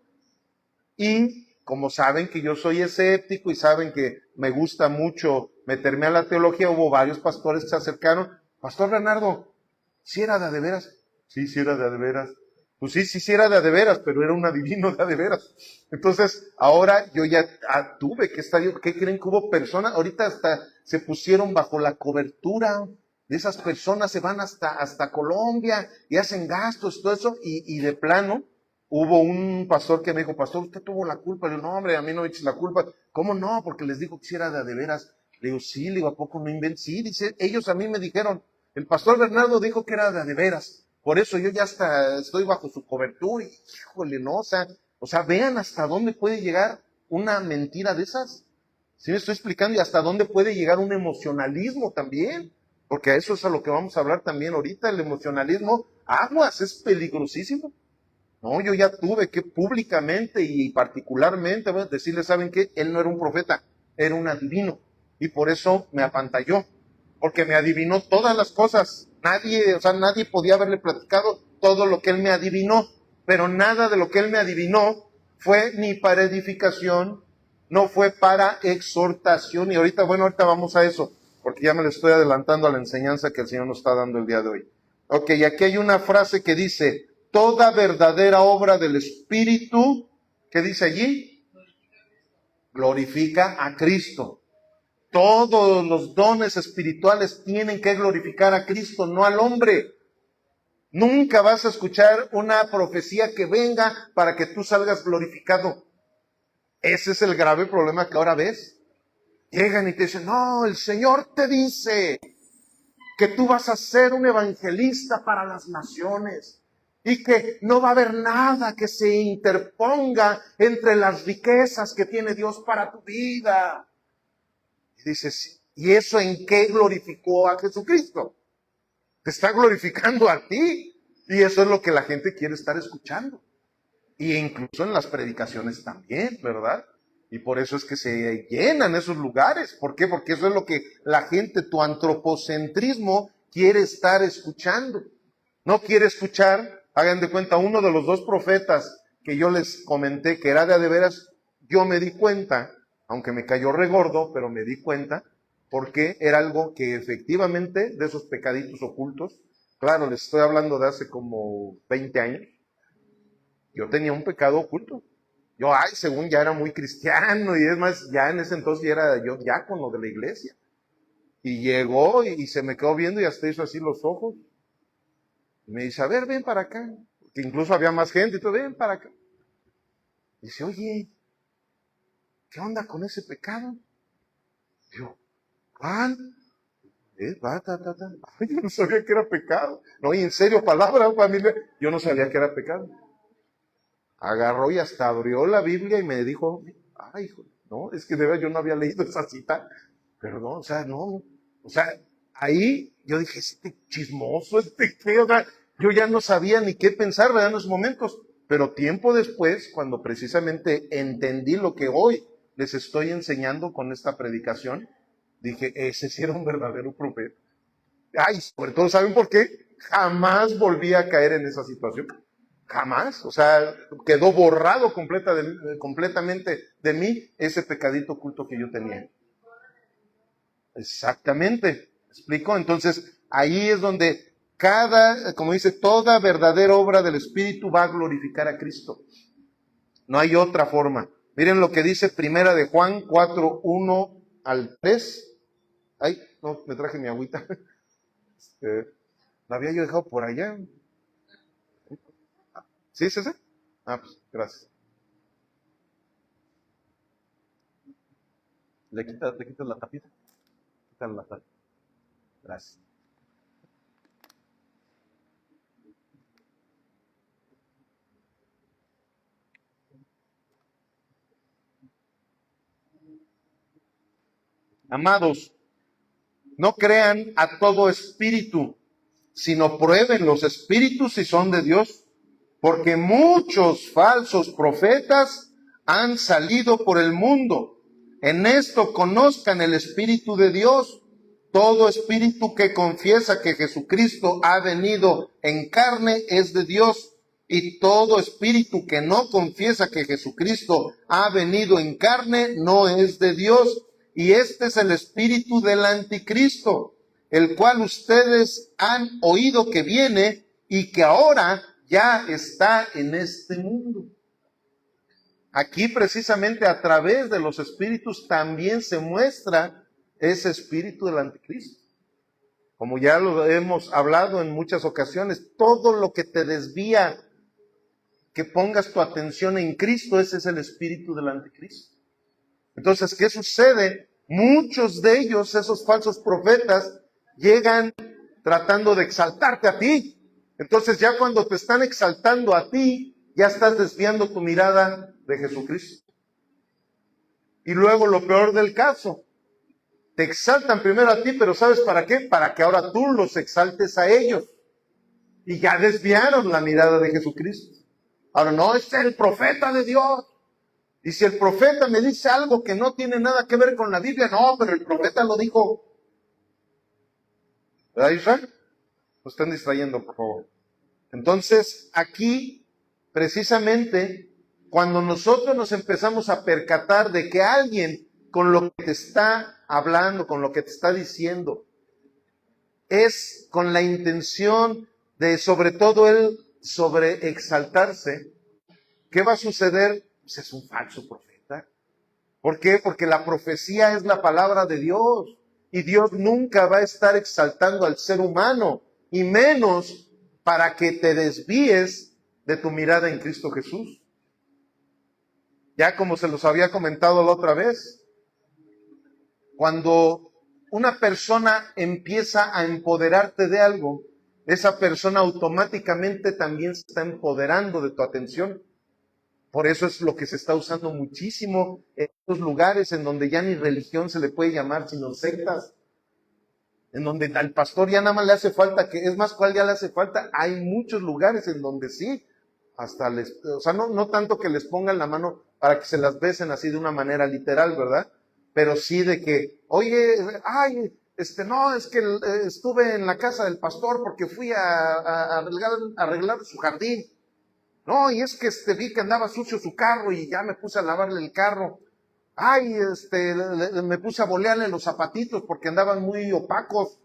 Y como saben que yo soy escéptico y saben que me gusta mucho meterme a la teología, hubo varios pastores que se acercaron. Pastor Bernardo, ¿sí era de veras? Sí, sí era de veras. Pues sí, sí, sí era de veras, pero era un adivino de veras. Entonces, ahora yo ya tuve que estar, ¿qué creen que hubo personas? Ahorita hasta se pusieron bajo la cobertura de esas personas, se van hasta Colombia y hacen gastos, todo eso, y de plano, hubo un pastor que me dijo, pastor, usted tuvo la culpa. Le digo, no, hombre, a mí no me eches la culpa. ¿Cómo no? Porque les dijo que si era de veras. Le digo, sí, le digo, ¿a poco no inventé? Sí, dice, ellos a mí me dijeron, el pastor Bernardo dijo que era de veras. Por eso yo ya hasta estoy bajo su cobertura. Y, híjole, no, o sea, vean hasta dónde puede llegar una mentira de esas. ¿Sí me estoy explicando? Y hasta dónde puede llegar un emocionalismo también. Porque a eso es a lo que vamos a hablar también ahorita. El emocionalismo, aguas, es peligrosísimo. No, yo ya tuve que públicamente y particularmente decirle, ¿saben qué? Él no era un profeta, era un adivino. Y por eso me apantalló, porque me adivinó todas las cosas. Nadie podía haberle platicado todo lo que él me adivinó, pero nada de lo que él me adivinó fue ni para edificación, no fue para exhortación. Y ahorita vamos a eso, porque ya me le estoy adelantando a la enseñanza que el Señor nos está dando el día de hoy. Ok, aquí hay una frase que dice, toda verdadera obra del Espíritu, ¿qué dice allí? Glorifica a Cristo. Todos los dones espirituales tienen que glorificar a Cristo, no al hombre. Nunca vas a escuchar una profecía que venga para que tú salgas glorificado. Ese es el grave problema que ahora ves. Llegan y te dicen, no, el Señor te dice que tú vas a ser un evangelista para las naciones y que no va a haber nada que se interponga entre las riquezas que tiene Dios para tu vida. Dices, ¿y eso en qué glorificó a Jesucristo? Te está glorificando a ti. Y eso es lo que la gente quiere estar escuchando. Y incluso en las predicaciones también, ¿verdad? Y por eso es que se llenan esos lugares. ¿Por qué? Porque eso es lo que la gente, tu antropocentrismo, quiere estar escuchando. No quiere escuchar, hagan de cuenta, uno de los dos profetas que yo les comenté que era de veras, yo me di cuenta, aunque me cayó regordo, pero me di cuenta, porque era algo que efectivamente, de esos pecaditos ocultos, claro, les estoy hablando de hace como 20 años, yo tenía un pecado oculto. Yo, según ya era muy cristiano, y es más, ya en ese entonces ya era yo diácono de la iglesia. Y llegó y se me quedó viendo y hasta hizo así los ojos. Y me dice, a ver, ven para acá. Porque incluso había más gente y todo, ven para acá. Y dice, oye, ¿qué onda con ese pecado? Yo, ¿cuál? Ay, yo no sabía que era pecado. No, y en serio, palabra, familia, yo no sabía que era pecado. Agarró y hasta abrió la Biblia y me dijo, ay, hijo, no, es que de verdad yo no había leído esa cita, pero no, o sea, no, o sea, ahí yo dije, este chismoso, qué, o sea, yo ya no sabía ni qué pensar, ¿verdad? En esos momentos, pero tiempo después, cuando precisamente entendí lo que hoy les estoy enseñando con esta predicación, dije, ese sí era un verdadero profeta. Ay, sobre todo, ¿saben por qué? Jamás volví a caer en esa situación. Jamás, o sea, quedó borrado completamente de mí ese pecadito oculto que yo tenía. Exactamente, ¿me explico? Entonces, ahí es donde como dice, toda verdadera obra del Espíritu va a glorificar a Cristo. No hay otra forma. Miren lo que dice Primera de Juan 4, 1 al 3. Ay, no, me traje mi agüita. La había yo dejado por allá. ¿Sí es ese? Pues, gracias. Le quitas la tapita. Quítale la tapita. Gracias. Amados, no crean a todo espíritu, sino prueben los espíritus si son de Dios, porque muchos falsos profetas han salido por el mundo. En esto conozcan el Espíritu de Dios. Todo espíritu que confiesa que Jesucristo ha venido en carne es de Dios, y todo espíritu que no confiesa que Jesucristo ha venido en carne no es de Dios. Y este es el espíritu del anticristo, el cual ustedes han oído que viene y que ahora ya está en este mundo. Aquí precisamente a través de los espíritus también se muestra ese espíritu del anticristo. Como ya lo hemos hablado en muchas ocasiones, todo lo que te desvía, que pongas tu atención en Cristo, ese es el espíritu del anticristo. Entonces, ¿qué sucede? Muchos de ellos, esos falsos profetas, llegan tratando de exaltarte a ti. Entonces ya cuando te están exaltando a ti, ya estás desviando tu mirada de Jesucristo. Y luego lo peor del caso, te exaltan primero a ti, pero ¿sabes para qué? Para que ahora tú los exaltes a ellos. Y ya desviaron la mirada de Jesucristo. Ahora no, este es el profeta de Dios. Y si el profeta me dice algo que no tiene nada que ver con la Biblia, no, pero el profeta lo dijo. ¿Verdad, Israel? No estén distrayendo, por favor. Entonces, aquí, precisamente, cuando nosotros nos empezamos a percatar de que alguien con lo que te está hablando, con lo que te está diciendo, es con la intención de, sobre todo, él sobre exaltarse, ¿qué va a suceder? Pues es un falso profeta. ¿Por qué? Porque la profecía es la palabra de Dios y Dios nunca va a estar exaltando al ser humano, y menos para que te desvíes de tu mirada en Cristo Jesús. Ya como se los había comentado la otra vez, cuando una persona empieza a empoderarte de algo, esa persona automáticamente también se está empoderando de tu atención. Por eso es lo que se está usando muchísimo en estos lugares en donde ya ni religión se le puede llamar, sino sectas. En donde al pastor ya nada más le hace falta, que es más, ¿cuál ya le hace falta? Hay muchos lugares en donde sí, hasta o sea, no tanto que les pongan la mano para que se las besen así de una manera literal, ¿verdad? Pero sí de que, oye, ay, no, es que estuve en la casa del pastor porque fui a arreglar su jardín. No, y es que vi que andaba sucio su carro y ya me puse a lavarle el carro. Ay, me puse a bolearle los zapatitos porque andaban muy opacos.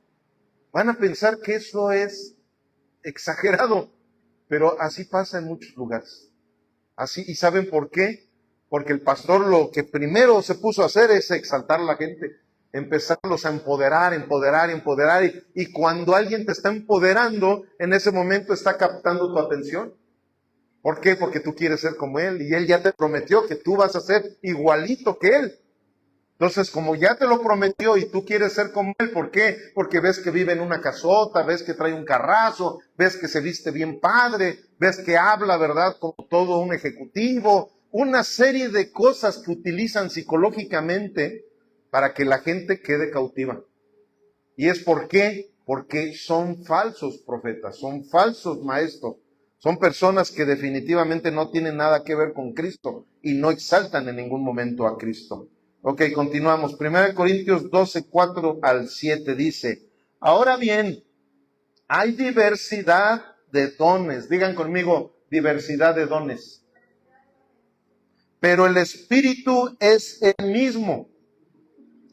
Van a pensar que eso es exagerado, pero así pasa en muchos lugares. Así, ¿y saben por qué? Porque el pastor lo que primero se puso a hacer es exaltar a la gente, empezarlos a empoderar, y cuando alguien te está empoderando, en ese momento está captando tu atención. ¿Por qué? Porque tú quieres ser como él, y él ya te prometió que tú vas a ser igualito que él. Entonces, como ya te lo prometió y tú quieres ser como él, ¿por qué? Porque ves que vive en una casota, ves que trae un carrazo, ves que se viste bien padre, ves que habla, ¿verdad? Como todo un ejecutivo, una serie de cosas que utilizan psicológicamente para que la gente quede cautiva. ¿Y es por qué? Porque son falsos profetas, son falsos maestros, son personas que definitivamente no tienen nada que ver con Cristo y no exaltan en ningún momento a Cristo. Ok, continuamos. 1 Corintios 12, 4 al 7 dice, ahora bien, hay diversidad de dones. Digan conmigo, diversidad de dones. Pero el Espíritu es el mismo.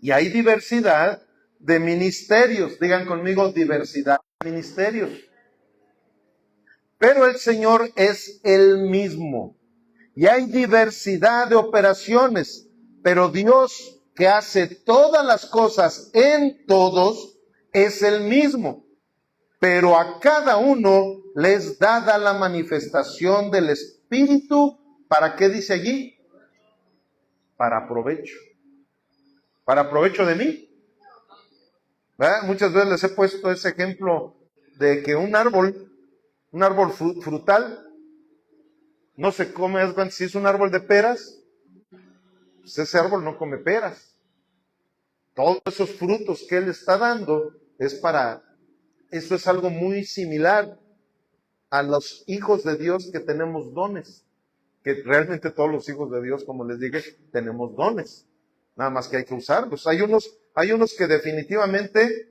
Y hay diversidad de ministerios. Digan conmigo, diversidad de ministerios. Pero el Señor es el mismo. Y hay diversidad de operaciones. Pero Dios, que hace todas las cosas en todos, es el mismo. Pero a cada uno les dada la manifestación del Espíritu. ¿Para qué dice allí? Para provecho. ¿Para provecho de mí? ¿Verdad? Muchas veces les he puesto ese ejemplo de que un árbol frutal, no se come, si es un árbol de peras, pues ese árbol no come peras. Todos esos frutos que él está dando eso es algo muy similar a los hijos de Dios que tenemos dones, que realmente todos los hijos de Dios, como les dije, tenemos dones, nada más que hay que usarlos. Hay unos que definitivamente,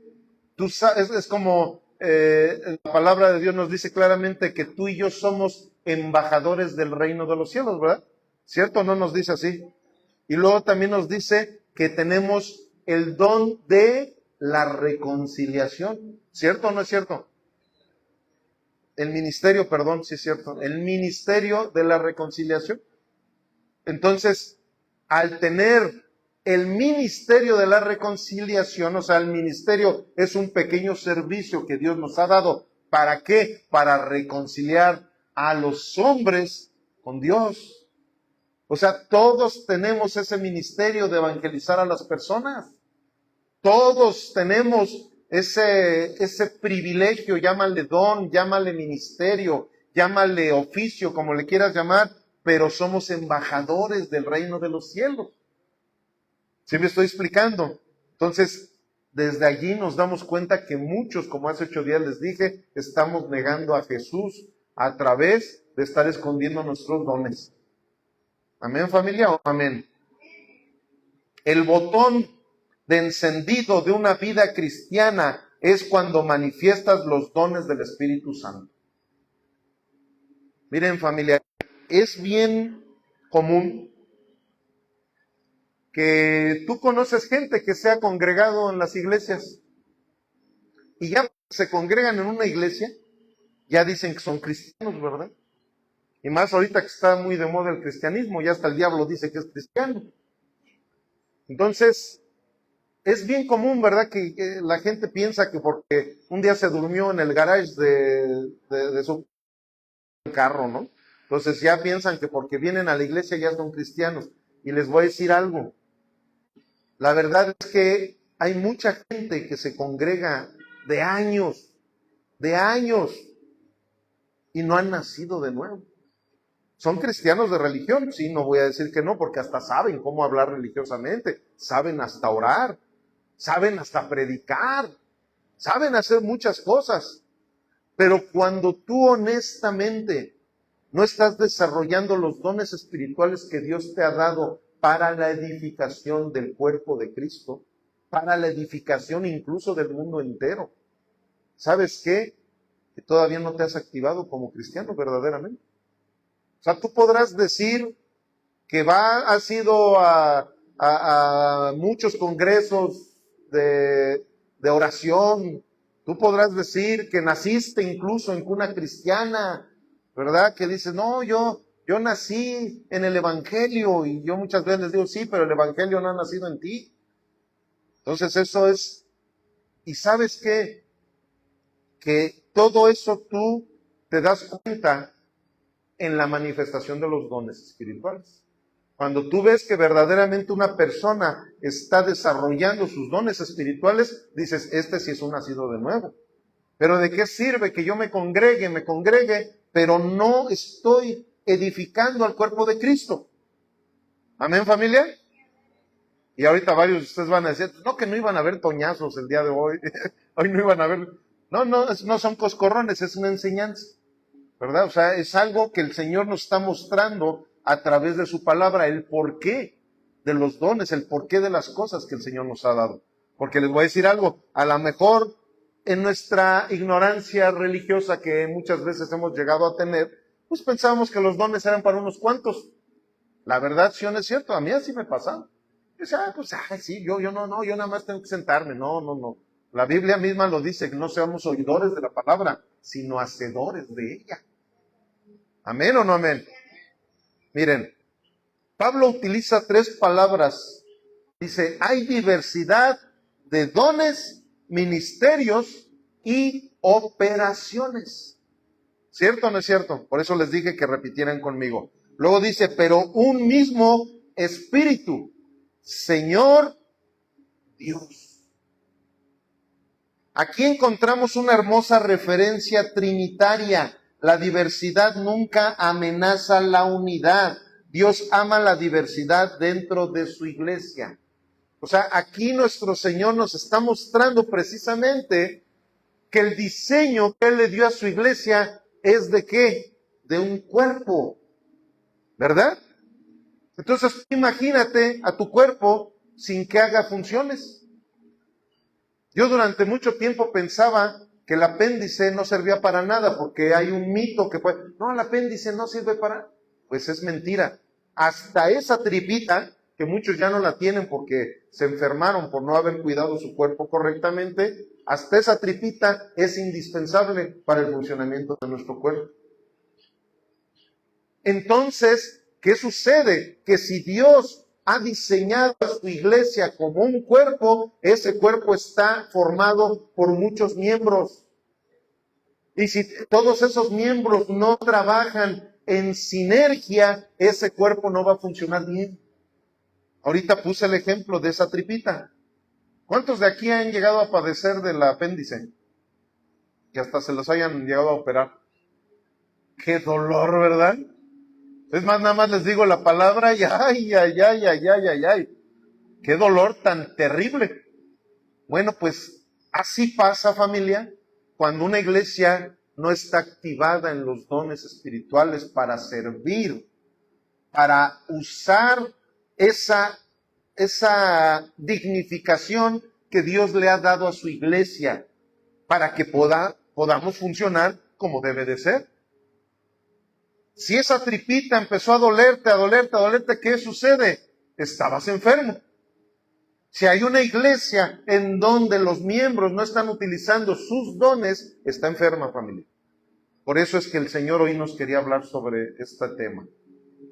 tú sabes, es como la palabra de Dios nos dice claramente que tú y yo somos embajadores del reino de los cielos, ¿verdad? ¿Cierto? ¿No nos dice así? Y luego también nos dice que tenemos el don de la reconciliación. ¿Cierto o no es cierto? El ministerio, perdón, sí es cierto. El ministerio de la reconciliación. Entonces, al tener el ministerio de la reconciliación, o sea, el ministerio es un pequeño servicio que Dios nos ha dado. ¿Para qué? Para reconciliar a los hombres con Dios. O sea, todos tenemos ese ministerio de evangelizar a las personas. Todos tenemos ese privilegio, llámale don, llámale ministerio, llámale oficio, como le quieras llamar, pero somos embajadores del reino de los cielos. ¿Sí me estoy explicando? Entonces, desde allí nos damos cuenta que muchos, como hace 8 días les dije, estamos negando a Jesús a través de estar escondiendo nuestros dones. ¿Amén, familia? ¿O amén? El botón de encendido de una vida cristiana es cuando manifiestas los dones del Espíritu Santo. Miren, familia, es bien común que tú conoces gente que se ha congregado en las iglesias y ya se congregan en una iglesia, ya dicen que son cristianos, ¿verdad? Y más ahorita que está muy de moda el cristianismo, ya hasta el diablo dice que es cristiano. Entonces, es bien común, ¿verdad? Que la gente piensa que porque un día se durmió en el garage de su carro, ¿no? Entonces ya piensan que porque vienen a la iglesia ya son cristianos. Y les voy a decir algo. La verdad es que hay mucha gente que se congrega de años, y no han nacido de nuevo. Son cristianos de religión, sí, no voy a decir que no, porque hasta saben cómo hablar religiosamente, saben hasta orar, saben hasta predicar, saben hacer muchas cosas. Pero cuando tú honestamente no estás desarrollando los dones espirituales que Dios te ha dado para la edificación del cuerpo de Cristo, para la edificación incluso del mundo entero, ¿sabes qué? Que todavía no te has activado como cristiano verdaderamente. O sea, tú podrás decir que has ido a muchos congresos de oración. Tú podrás decir que naciste incluso en cuna cristiana, ¿verdad? Que dices, no, yo nací en el Evangelio, y yo muchas veces les digo, sí, pero el Evangelio no ha nacido en ti. Entonces eso es, y ¿sabes qué? Que todo eso tú te das cuenta en la manifestación de los dones espirituales. Cuando tú ves que verdaderamente una persona está desarrollando sus dones espirituales, dices, este sí es un nacido de nuevo. Pero ¿de qué sirve que yo me congregue, pero no estoy edificando al cuerpo de Cristo? ¿Amén, familia? Y ahorita varios de ustedes van a decir, no, que no iban a haber toñazos el día de hoy. Hoy no iban a haber. No son coscorrones, es una enseñanza, ¿verdad? O sea, es algo que el Señor nos está mostrando a través de su palabra, el porqué de los dones, el porqué de las cosas que el Señor nos ha dado. Porque les voy a decir algo, a lo mejor en nuestra ignorancia religiosa que muchas veces hemos llegado a tener, pues pensábamos que los dones eran para unos cuantos. La verdad, sí o no es cierto, a mí así me pasaba. Yo decía, sí, yo nada más tengo que sentarme. No. La Biblia misma lo dice, que no seamos oidores de la palabra, sino hacedores de ella. ¿Amén o no amén? Miren, Pablo utiliza 3 palabras. Dice, hay diversidad de dones, ministerios y operaciones. ¿Cierto o no es cierto? Por eso les dije que repitieran conmigo. Luego dice, pero un mismo espíritu, Señor Dios. Aquí encontramos una hermosa referencia trinitaria. La diversidad nunca amenaza la unidad. Dios ama la diversidad dentro de su iglesia. O sea, aquí nuestro Señor nos está mostrando precisamente que el diseño que Él le dio a su iglesia es ¿de qué? De un cuerpo, ¿verdad? Entonces, imagínate a tu cuerpo sin que haga funciones. Yo durante mucho tiempo pensaba que el apéndice no servía para nada, porque hay un mito que puede, no, el apéndice no sirve para, pues es mentira. Hasta esa tripita, que muchos ya no la tienen porque se enfermaron por no haber cuidado su cuerpo correctamente, hasta esa tripita es indispensable para el funcionamiento de nuestro cuerpo. Entonces, ¿qué sucede? Que si Dios ha diseñado a su iglesia como un cuerpo, ese cuerpo está formado por muchos miembros. Y si todos esos miembros no trabajan en sinergia, ese cuerpo no va a funcionar bien. Ahorita puse el ejemplo de esa tripita. ¿Cuántos de aquí han llegado a padecer del apéndice? Que hasta se los hayan llegado a operar. Qué dolor, ¿verdad? Es más, nada más les digo la palabra y ay. Qué dolor tan terrible. Bueno, pues así pasa, familia, cuando una iglesia no está activada en los dones espirituales para servir, para usar esa dignificación que Dios le ha dado a su iglesia, para que podamos funcionar como debe de ser. Si esa tripita empezó a dolerte, ¿qué sucede? Estabas enfermo. Si hay una iglesia en donde los miembros no están utilizando sus dones, está enferma, familia. Por eso es que el Señor hoy nos quería hablar sobre este tema.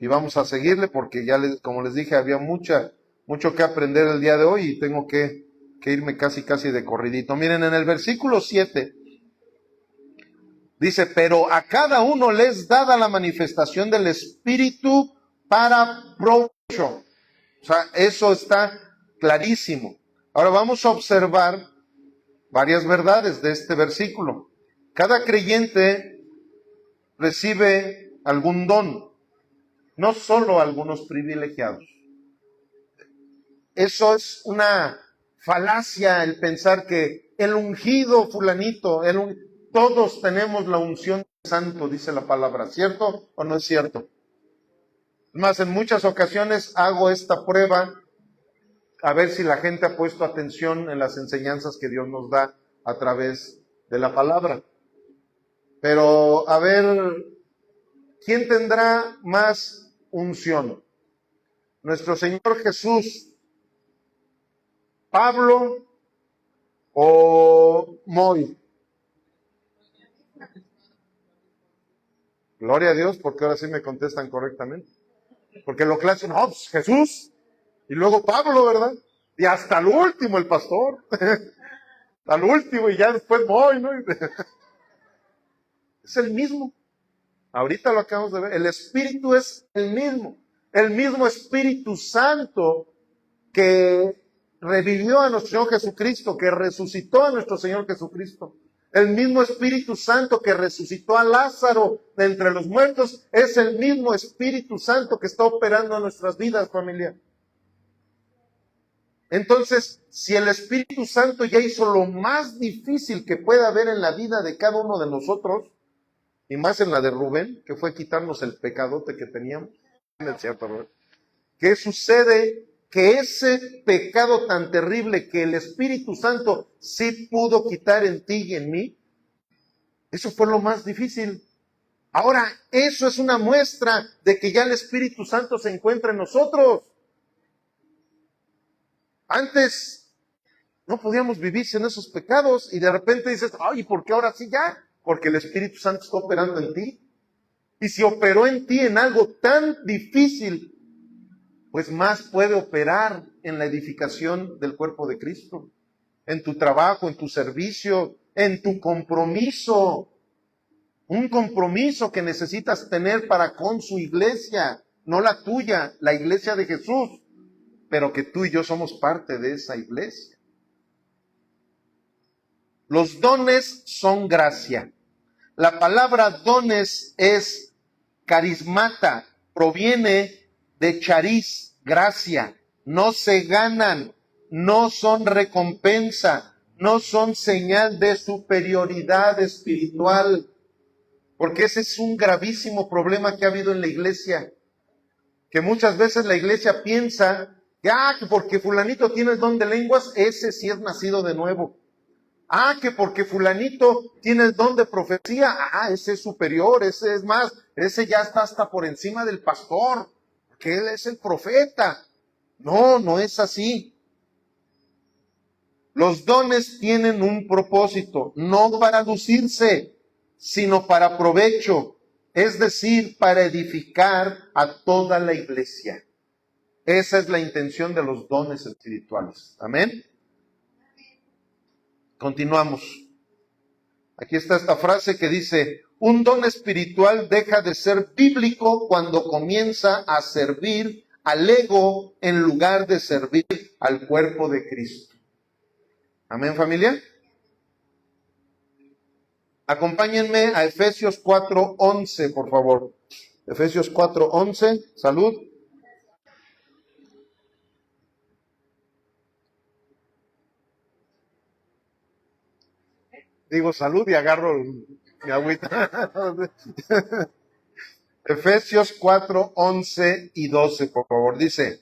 Y vamos a seguirle porque ya, como les dije, había mucho que aprender el día de hoy y tengo que irme casi de corridito. Miren, en el versículo 7 dice, pero a cada uno les dada la manifestación del Espíritu para provecho. O sea, eso está clarísimo. Ahora vamos a observar varias verdades de este versículo. Cada creyente recibe algún don. no solo algunos privilegiados. Eso es una falacia el pensar que el ungido fulanito, todos tenemos la unción del santo, dice la palabra, ¿cierto o no es cierto? Más, en muchas ocasiones hago esta prueba a ver si la gente ha puesto atención en las enseñanzas que Dios nos da a través de la palabra. Pero a ver, ¿quién tendrá más unción? ¿Nuestro Señor Jesús, Pablo o Moy? Gloria a Dios, porque ahora sí me contestan correctamente. Porque lo clásico, no, pues Jesús, y luego Pablo, ¿verdad? Y hasta el último el pastor. Al último, y ya después Moy, ¿no? Es el mismo. Ahorita lo acabamos de ver. El Espíritu es el mismo Espíritu Santo que revivió a nuestro Señor Jesucristo, que resucitó a nuestro Señor Jesucristo. El mismo Espíritu Santo que resucitó a Lázaro de entre los muertos, es el mismo Espíritu Santo que está operando en nuestras vidas, familia. Entonces, si el Espíritu Santo ya hizo lo más difícil que pueda haber en la vida de cada uno de nosotros, y más en la de Rubén, que fue quitarnos el pecadote que teníamos, ¿es cierto, Rubén? ¿Qué sucede? Que ese pecado tan terrible que el Espíritu Santo sí pudo quitar en ti y en mí, eso fue lo más difícil. Ahora, eso es una muestra de que ya el Espíritu Santo se encuentra en nosotros. Antes no podíamos vivir sin esos pecados y de repente dices, ay, ¿por qué ahora sí ya? Porque el Espíritu Santo está operando en ti. Y si operó en ti en algo tan difícil, pues más puede operar en la edificación del cuerpo de Cristo, en tu trabajo, en tu servicio, en tu compromiso. Un compromiso que necesitas tener para con su iglesia, no la tuya, la iglesia de Jesús, pero que tú y yo somos parte de esa iglesia. Los dones son gracia. La palabra dones es carismata, proviene de charis, gracia. No se ganan, no son recompensa, no son señal de superioridad espiritual. Porque ese es un gravísimo problema que ha habido en la iglesia. Que muchas veces la iglesia piensa que porque fulanito tiene el don de lenguas, ese sí es nacido de nuevo. Que porque fulanito tiene el don de profecía, ese es superior, ese es más, ese ya está hasta por encima del pastor, que él es el profeta. No, no es así. Los dones tienen un propósito, no para lucirse, sino para provecho, es decir, para edificar a toda la iglesia. Esa es la intención de los dones espirituales. Amén. Continuamos. Aquí está esta frase que dice, un don espiritual deja de ser bíblico cuando comienza a servir al ego en lugar de servir al cuerpo de Cristo. Amén, familia. Acompáñenme a Efesios 4:11, por favor. Efesios 4:11, salud. Digo salud y agarro mi agüita. Efesios 4:11 y 12, por favor. Dice,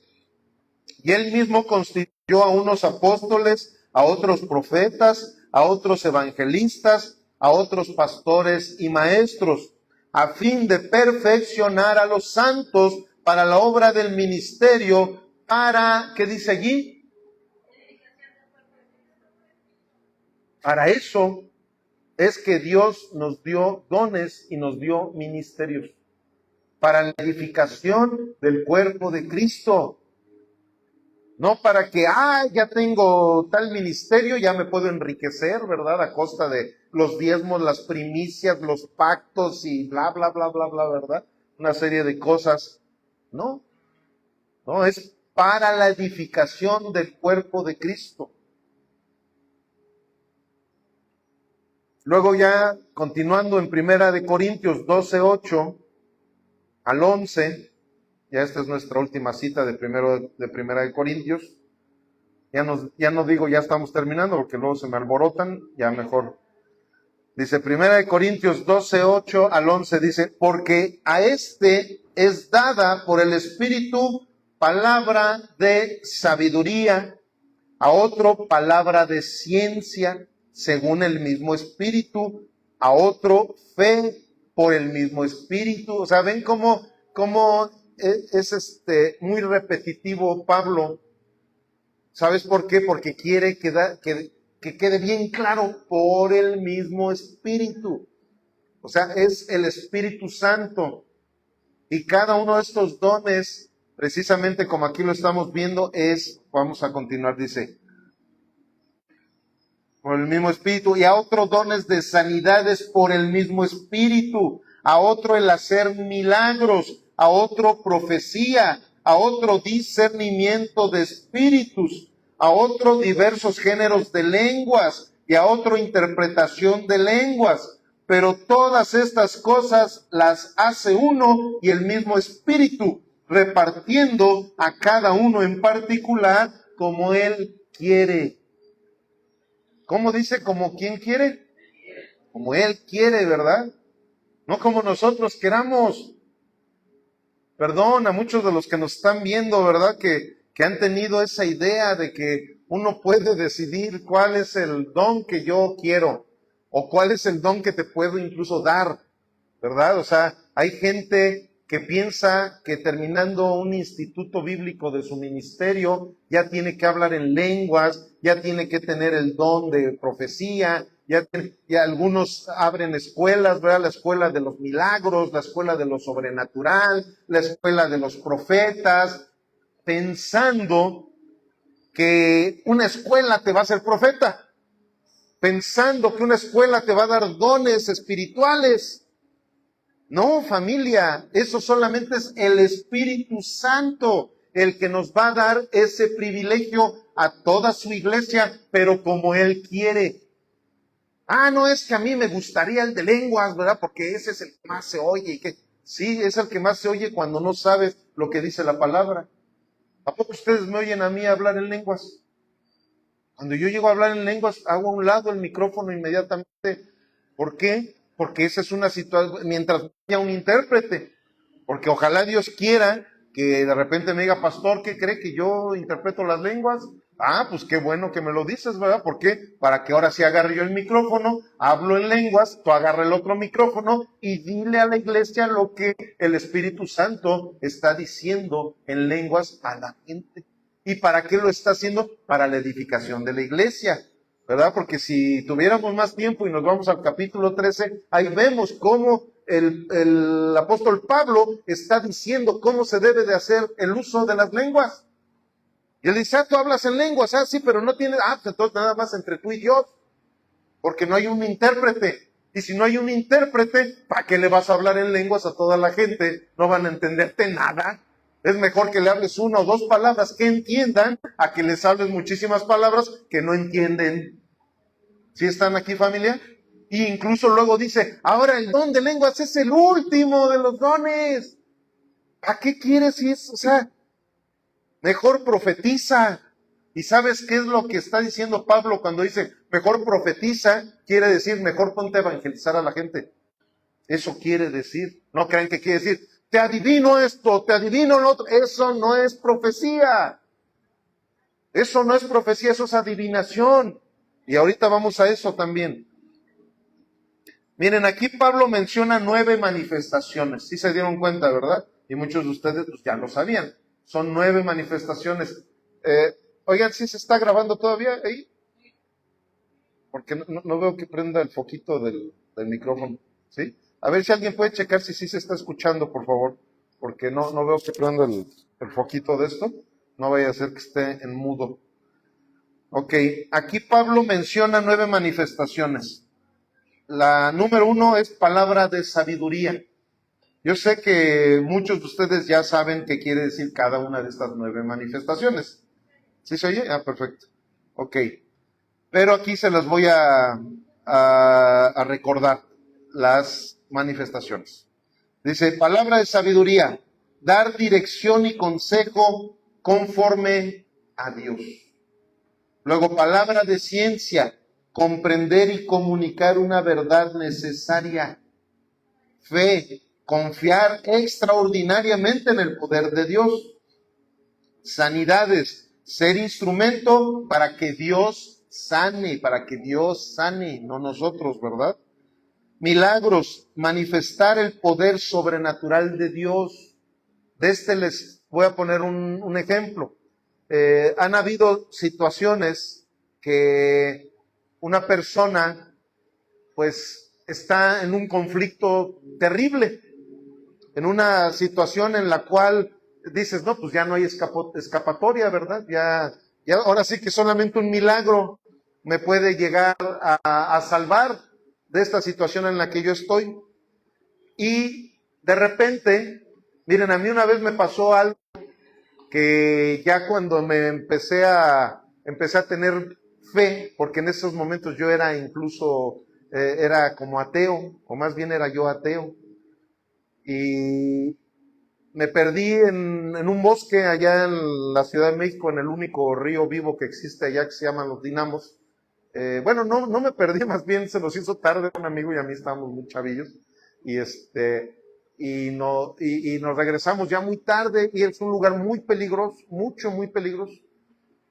y él mismo constituyó a unos apóstoles, a otros profetas, a otros evangelistas, a otros pastores y maestros, a fin de perfeccionar a los santos para la obra del ministerio, para, ¿qué dice allí? Para eso es que Dios nos dio dones y nos dio ministerios, para la edificación del cuerpo de Cristo. No para que, ya tengo tal ministerio, ya me puedo enriquecer, ¿verdad? A costa de los diezmos, las primicias, los pactos y bla, bla, bla, bla, bla, ¿verdad? Una serie de cosas. No, no, es para la edificación del cuerpo de Cristo. Luego ya, continuando en 1 Corintios 12:8 al 11, Ya esta es nuestra última cita de Primera de Corintios. Ya no digo ya estamos terminando porque luego se me alborotan, ya mejor. Dice Primera de Corintios 12, 8 al 11, dice, porque a este es dada por el Espíritu palabra de sabiduría, a otro palabra de ciencia, según el mismo Espíritu, a otro fe por el mismo Espíritu. O sea, ven cómo es muy repetitivo Pablo. ¿Sabes por qué? Porque quiere que quede bien claro, por el mismo Espíritu. O sea, es el Espíritu Santo. Y cada uno de estos dones, precisamente como aquí lo estamos viendo, vamos a continuar, dice, por el mismo Espíritu, y a otros dones de sanidades por el mismo Espíritu, a otro el hacer milagros, a otro profecía, a otro discernimiento de espíritus, a otro diversos géneros de lenguas, y a otro interpretación de lenguas. Pero todas estas cosas las hace uno y el mismo Espíritu, repartiendo a cada uno en particular como Él quiere. ¿Cómo dice? ¿Como quién quiere? Como Él quiere, ¿verdad? No como nosotros queramos. Perdón a muchos de los que nos están viendo, ¿verdad? Que han tenido esa idea de que uno puede decidir cuál es el don que yo quiero o cuál es el don que te puedo incluso dar, ¿verdad? O sea, hay gente que piensa que terminando un instituto bíblico de su ministerio ya tiene que hablar en lenguas, ya tiene que tener el don de profecía, ya algunos abren escuelas, ¿verdad? La escuela de los milagros, la escuela de lo sobrenatural, la escuela de los profetas, pensando que una escuela te va a hacer profeta, pensando que una escuela te va a dar dones espirituales. No, familia, eso solamente es el Espíritu Santo el que nos va a dar ese privilegio a toda su iglesia, pero como Él quiere. No es que a mí me gustaría el de lenguas, ¿verdad? Porque ese es el que más se oye. Sí, es el que más se oye cuando no sabes lo que dice la palabra. ¿A poco ustedes me oyen a mí hablar en lenguas? Cuando yo llego a hablar en lenguas, hago a un lado el micrófono inmediatamente. ¿Por qué? Porque esa es una situación, mientras haya un intérprete. Porque ojalá Dios quiera que de repente me diga, pastor, ¿qué cree que yo interpreto las lenguas? Pues qué bueno que me lo dices, ¿verdad? ¿Por qué? Para que ahora sí agarre yo el micrófono, hablo en lenguas, tú agarra el otro micrófono y dile a la iglesia lo que el Espíritu Santo está diciendo en lenguas a la gente. ¿Y para qué lo está haciendo? Para la edificación de la iglesia, ¿verdad? Porque si tuviéramos más tiempo y nos vamos al capítulo 13, ahí vemos cómo el apóstol Pablo está diciendo cómo se debe de hacer el uso de las lenguas. Y él dice, tú hablas en lenguas, sí, pero no tienes, pues entonces nada más entre tú y Dios, porque no hay un intérprete. Y si no hay un intérprete, ¿para qué le vas a hablar en lenguas a toda la gente? No van a entenderte nada. Es mejor que le hables una o dos palabras que entiendan a que les hables muchísimas palabras que no entienden. ¿Sí están aquí, familia? Y incluso luego dice, ahora el don de lenguas es el último de los dones. ¿Para qué quieres si es, mejor profetiza? ¿Y sabes qué es lo que está diciendo Pablo cuando dice, mejor profetiza? Quiere decir, mejor ponte a evangelizar a la gente. Eso quiere decir. No crean que quiere decir, te adivino esto, te adivino lo otro. Eso no es profecía. Eso no es profecía, eso es adivinación. Y ahorita vamos a eso también. Miren, aquí Pablo menciona 9 manifestaciones. Sí se dieron cuenta, ¿verdad? Y muchos de ustedes pues, ya lo sabían. Son 9 manifestaciones. Oigan, ¿sí se está grabando todavía ahí? Porque no veo que prenda el foquito del micrófono. ¿Sí? A ver si alguien puede checar si sí se está escuchando, por favor. Porque no veo que prenda el foquito de esto. No vaya a ser que esté en mudo. Ok, aquí Pablo menciona 9 manifestaciones. La número 1 es palabra de sabiduría. Yo sé que muchos de ustedes ya saben qué quiere decir cada una de estas 9 manifestaciones. ¿Sí se oye? Perfecto. Ok. Pero aquí se las voy a recordar, las manifestaciones. Dice, palabra de sabiduría. dar dirección y consejo conforme a Dios. Luego, palabra de ciencia, comprender y comunicar una verdad necesaria. Fe, confiar extraordinariamente en el poder de Dios. Sanidades, ser instrumento para que Dios sane, no nosotros, ¿verdad? Milagros, manifestar el poder sobrenatural de Dios. De este les voy a poner un ejemplo. Han habido situaciones que una persona pues está en un conflicto terrible, en una situación en la cual dices, no, pues ya no hay escapatoria, ¿verdad? Ya ahora sí que solamente un milagro me puede llegar a salvar de esta situación en la que yo estoy. Y de repente, miren, a mí una vez me pasó algo que ya cuando me empecé a tener fe, porque en esos momentos yo era incluso, era como ateo, o más bien era yo ateo, y me perdí en un bosque allá en la Ciudad de México, en el único río vivo que existe allá, que se llaman los Dinamos. Bueno, no me perdí, más bien se nos hizo tarde, un amigo y a mí estábamos muy chavillos, y nos regresamos ya muy tarde, y es un lugar muy peligroso, muy peligroso.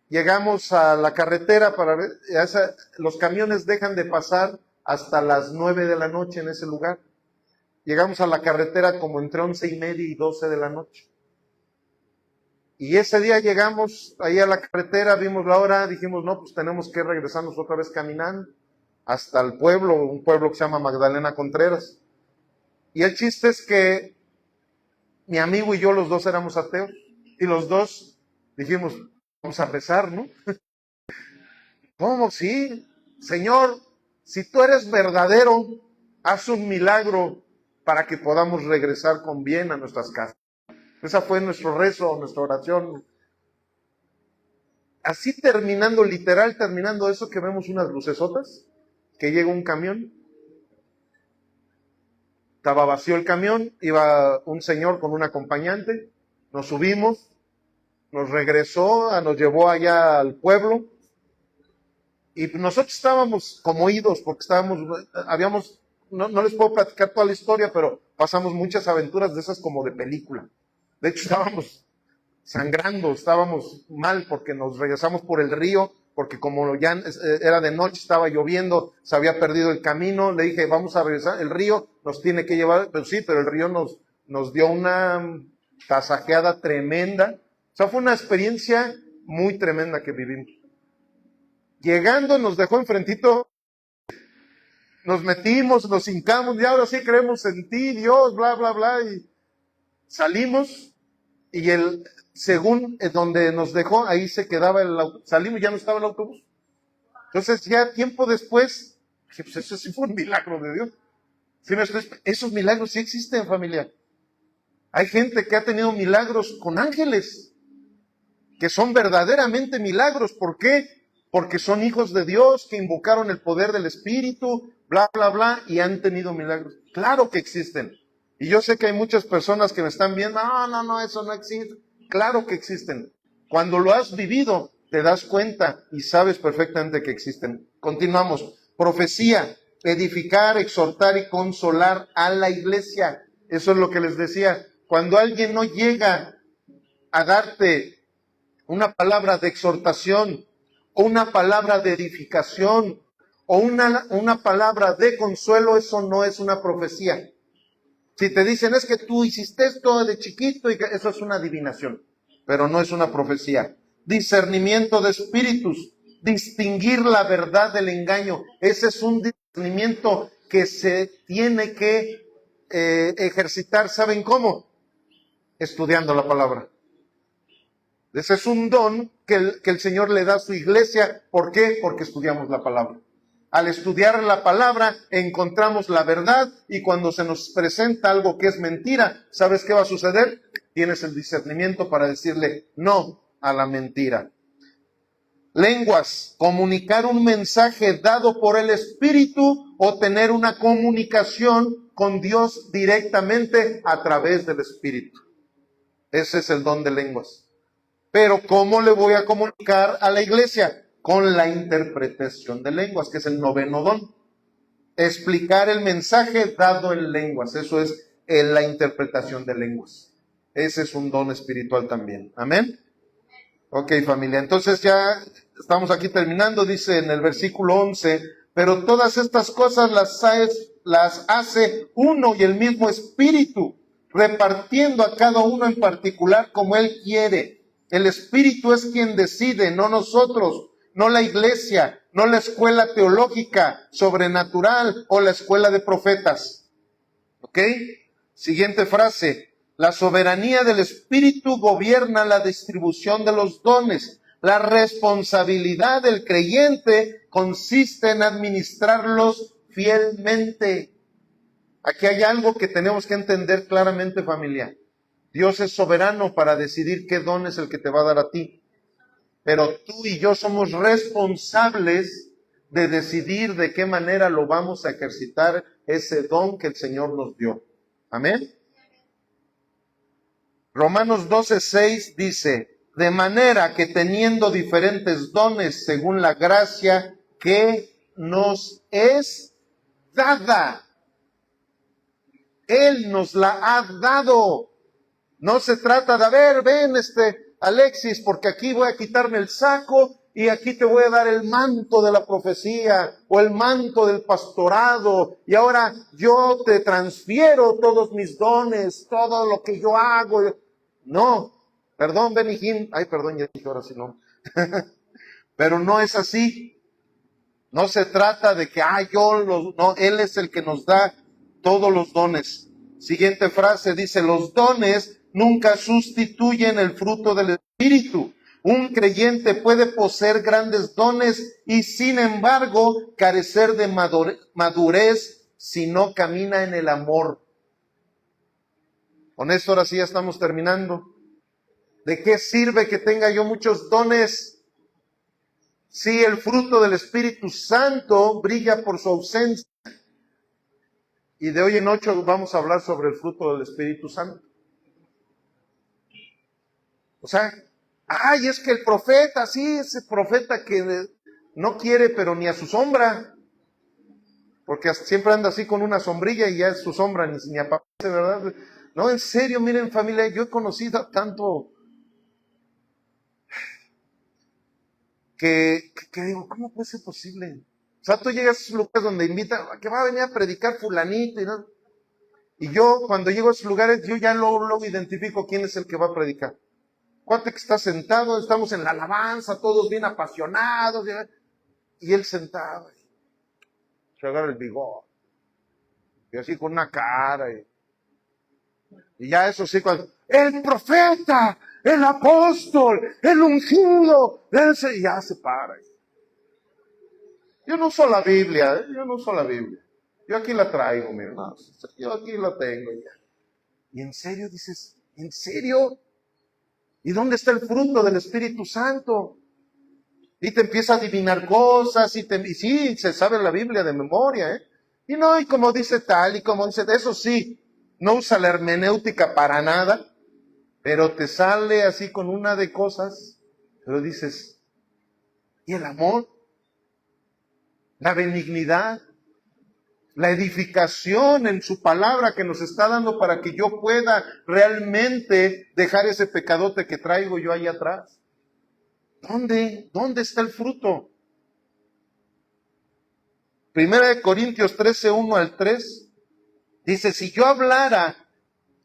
Llegamos a la carretera para ver, los camiones dejan de pasar hasta las 9 de la noche en ese lugar. Llegamos a la carretera como entre 11:30 y 12 de la noche. Y ese día llegamos ahí a la carretera, vimos la hora, dijimos, no, pues tenemos que regresarnos otra vez caminando hasta el pueblo, un pueblo que se llama Magdalena Contreras. Y el chiste es que mi amigo y yo, los dos éramos ateos, y los dos dijimos, vamos a rezar, ¿no? ¿Cómo? Sí, Señor, si tú eres verdadero, haz un milagro para que podamos regresar con bien a nuestras casas. Esa fue nuestro rezo, nuestra oración. Así terminando eso, que vemos unas lucesotas, que llega un camión. Estaba vacío el camión, iba un señor con un acompañante, nos subimos, nos nos llevó allá al pueblo, y nosotros estábamos como idos, porque no les puedo platicar toda la historia, pero pasamos muchas aventuras de esas como de película. De hecho, estábamos sangrando, estábamos mal porque nos regresamos por el río, porque como ya era de noche, estaba lloviendo, se había perdido el camino. Le dije, vamos a regresar, el río nos tiene que llevar, pero sí, pero el río nos dio una tasajeada tremenda. O sea, fue una experiencia muy tremenda que vivimos. Llegando, nos dejó enfrentito, nos metimos, nos hincamos, y ahora sí creemos en ti, Dios, bla, bla, bla, y salimos, y según donde nos dejó, ahí se quedaba salimos, ya no estaba el autobús. Entonces, ya tiempo después, dije, pues eso sí fue un milagro de Dios. ¿Sí? Esos milagros sí existen, familia. Hay gente que ha tenido milagros con ángeles, que son verdaderamente milagros. ¿Por qué? Porque son hijos de Dios, que invocaron el poder del Espíritu, bla, bla, bla, y han tenido milagros. Claro que existen. Y yo sé que hay muchas personas que me están viendo, no, eso no existe. Claro que existen. Cuando lo has vivido, te das cuenta y sabes perfectamente que existen. Continuamos. Profecía, edificar, exhortar y consolar a la iglesia. Eso es lo que les decía. Cuando alguien no llega a darte una palabra de exhortación, o una palabra de edificación, o una palabra de consuelo, eso no es una profecía. Si te dicen, es que tú hiciste esto de chiquito, eso es una adivinación, pero no es una profecía. Discernimiento de espíritus, distinguir la verdad del engaño. Ese es un discernimiento que se tiene que ejercitar. ¿Saben cómo? Estudiando la palabra. Ese es un don que el Señor le da a su iglesia. ¿Por qué? Porque estudiamos la palabra. Al estudiar la palabra encontramos la verdad, y cuando se nos presenta algo que es mentira, ¿sabes qué va a suceder? Tienes el discernimiento para decirle no a la mentira. Lenguas, comunicar un mensaje dado por el Espíritu o tener una comunicación con Dios directamente a través del Espíritu. Ese es el don de lenguas. Pero ¿cómo le voy a comunicar a la iglesia? Con la interpretación de lenguas, que es el noveno don. Explicar el mensaje dado en lenguas. Eso es la interpretación de lenguas. Ese es un don espiritual también. Amén. Ok, familia. Entonces ya estamos aquí terminando. Dice en el versículo 11, pero todas estas cosas las hace uno y el mismo Espíritu, repartiendo a cada uno en particular como Él quiere. El Espíritu es quien decide, no nosotros, no la iglesia, no la escuela teológica, sobrenatural o la escuela de profetas. ¿Ok? Siguiente frase. La soberanía del Espíritu gobierna la distribución de los dones. La responsabilidad del creyente consiste en administrarlos fielmente. Aquí hay algo que tenemos que entender claramente, familia. Dios es soberano para decidir qué don es el que te va a dar a ti. Pero tú y yo somos responsables de decidir de qué manera lo vamos a ejercitar ese don que el Señor nos dio. Amén. Romanos 12:6 dice, de manera que teniendo diferentes dones según la gracia que nos es dada, Él nos la ha dado. No se trata de, a ver, ven Alexis, porque aquí voy a quitarme el saco y aquí te voy a dar el manto de la profecía o el manto del pastorado y ahora yo te transfiero todos mis dones, todo lo que yo hago. No, perdón, Benijín. Ay, perdón, ya dije ahora sí no. Pero no es así. No se trata de que, no, Él es el que nos da todos los dones. Siguiente frase dice, los dones nunca sustituyen el fruto del Espíritu. Un creyente puede poseer grandes dones y sin embargo carecer de madurez si no camina en el amor. Con esto ahora sí ya estamos terminando. ¿De qué sirve que tenga yo muchos dones si el fruto del Espíritu Santo brilla por su ausencia? Y de hoy en 8 vamos a hablar sobre el fruto del Espíritu Santo. O sea, es que el profeta, sí, ese profeta que no quiere pero ni a su sombra, porque siempre anda así con una sombrilla y ya es su sombra, ni aparece, ¿verdad? No, en serio, miren familia, yo he conocido tanto que digo, ¿cómo puede ser posible? O sea, tú llegas a esos lugares donde invitan, que va a venir a predicar fulanito, y yo cuando llego a esos lugares, yo ya luego identifico quién es el que va a predicar. Cuate que está sentado, estamos en la alabanza, todos bien apasionados, y él sentado, se agarra el bigote, y así con una cara, y ya eso sí, cuando, el profeta, el apóstol, el ungido, y ya se para. Yo no uso la Biblia, yo aquí la traigo, mi hermano, yo aquí la tengo ya. Y en serio dices, ¿en serio? ¿Y dónde está el fruto del Espíritu Santo? Y te empieza a adivinar cosas, y sí, se sabe la Biblia de memoria, Y no, y como dice tal, y como dice, eso sí, no usa la hermenéutica para nada, pero te sale así con una de cosas, pero dices, ¿y el amor? La benignidad, la edificación en su palabra que nos está dando para que yo pueda realmente dejar ese pecadote que traigo yo ahí atrás. ¿Dónde está el fruto? Primera de Corintios 13:1-3 dice, si yo hablara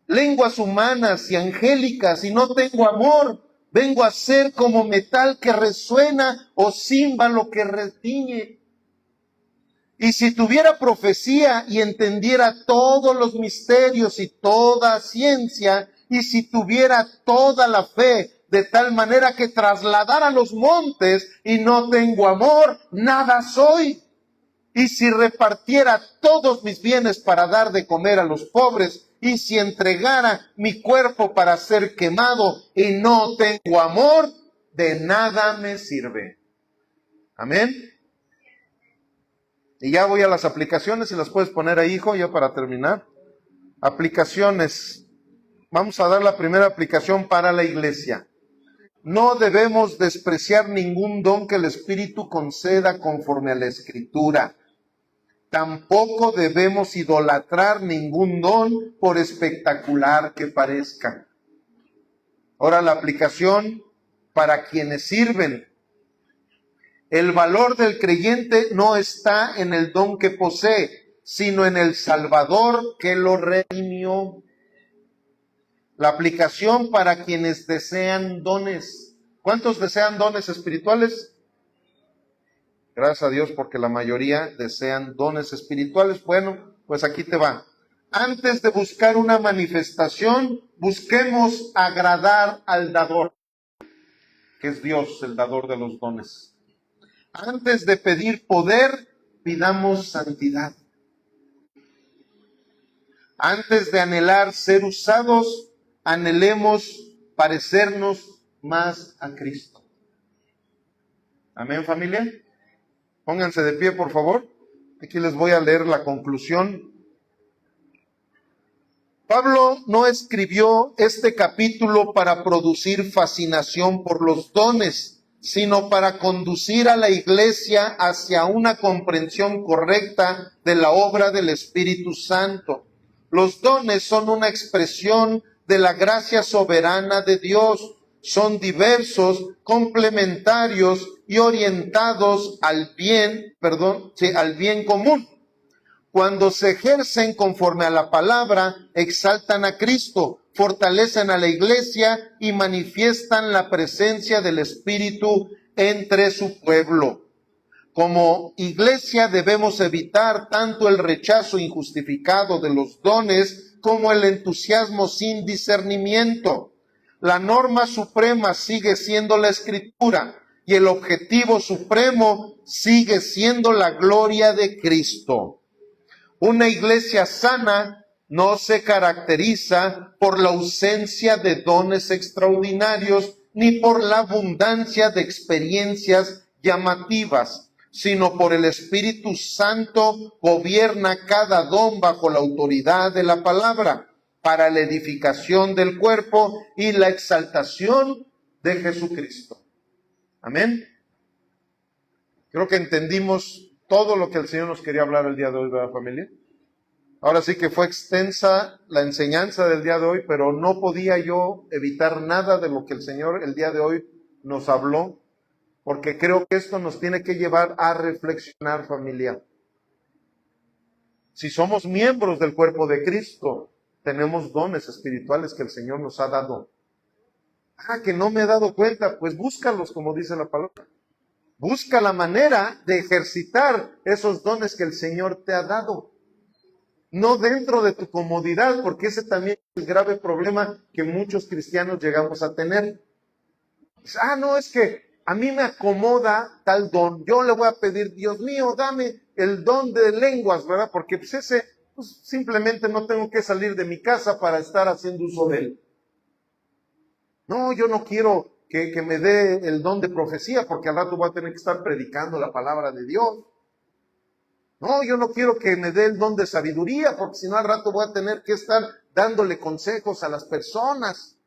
lenguas humanas y angélicas y no tengo amor, vengo a ser como metal que resuena o címbalo que retiñe. Y si tuviera profecía y entendiera todos los misterios y toda ciencia, y si tuviera toda la fe, de tal manera que trasladara los montes y no tengo amor, nada soy. Y si repartiera todos mis bienes para dar de comer a los pobres, y si entregara mi cuerpo para ser quemado y no tengo amor, de nada me sirve. Amén. Y ya voy a las aplicaciones y las puedes poner ahí, hijo, ya para terminar. Aplicaciones. vamos a dar la primera aplicación para la iglesia. No debemos despreciar ningún don que el Espíritu conceda conforme a la Escritura. Tampoco debemos idolatrar ningún don por espectacular que parezca. Ahora la aplicación para quienes sirven. El valor del creyente no está en el don que posee, sino en el Salvador que lo redimió. La aplicación para quienes desean dones. ¿Cuántos desean dones espirituales? Gracias a Dios porque la mayoría desean dones espirituales. Bueno, pues aquí te va. Antes de buscar una manifestación, busquemos agradar al dador, que es Dios, el dador de los dones. Antes de pedir poder, pidamos santidad. Antes de anhelar ser usados, anhelemos parecernos más a Cristo. Amén, familia. Pónganse de pie, por favor. Aquí les voy a leer la conclusión. Pablo no escribió este capítulo para producir fascinación por los dones, sino para conducir a la iglesia hacia una comprensión correcta de la obra del Espíritu Santo. Los dones son una expresión de la gracia soberana de Dios. Son diversos, complementarios y orientados al bien común. Cuando se ejercen conforme a la palabra, exaltan a Cristo, fortalecen a la iglesia y manifiestan la presencia del Espíritu entre su pueblo. Como iglesia debemos evitar tanto el rechazo injustificado de los dones como el entusiasmo sin discernimiento. La norma suprema sigue siendo la Escritura y el objetivo supremo sigue siendo la gloria de Cristo. Una iglesia sana no se caracteriza por la ausencia de dones extraordinarios ni por la abundancia de experiencias llamativas, sino por el Espíritu Santo gobierna cada don bajo la autoridad de la palabra para la edificación del cuerpo y la exaltación de Jesucristo. Amén. Creo que entendimos todo lo que el Señor nos quería hablar el día de hoy, ¿verdad, familia? Ahora sí que fue extensa la enseñanza del día de hoy, pero no podía yo evitar nada de lo que el Señor el día de hoy nos habló, porque creo que esto nos tiene que llevar a reflexionar, familia. Si somos miembros del cuerpo de Cristo, tenemos dones espirituales que el Señor nos ha dado. Que no me he dado cuenta, pues búscalos, como dice la palabra. Busca la manera de ejercitar esos dones que el Señor te ha dado. No dentro de tu comodidad, porque ese también es el grave problema que muchos cristianos llegamos a tener. No, es que a mí me acomoda tal don. Yo le voy a pedir, Dios mío, dame el don de lenguas, ¿verdad? Porque pues simplemente no tengo que salir de mi casa para estar haciendo uso de él. No, yo no quiero que me dé el don de profecía, porque al rato voy a tener que estar predicando la palabra de Dios. No, yo no quiero que me dé el don de sabiduría, porque si no al rato voy a tener que estar dándole consejos a las personas.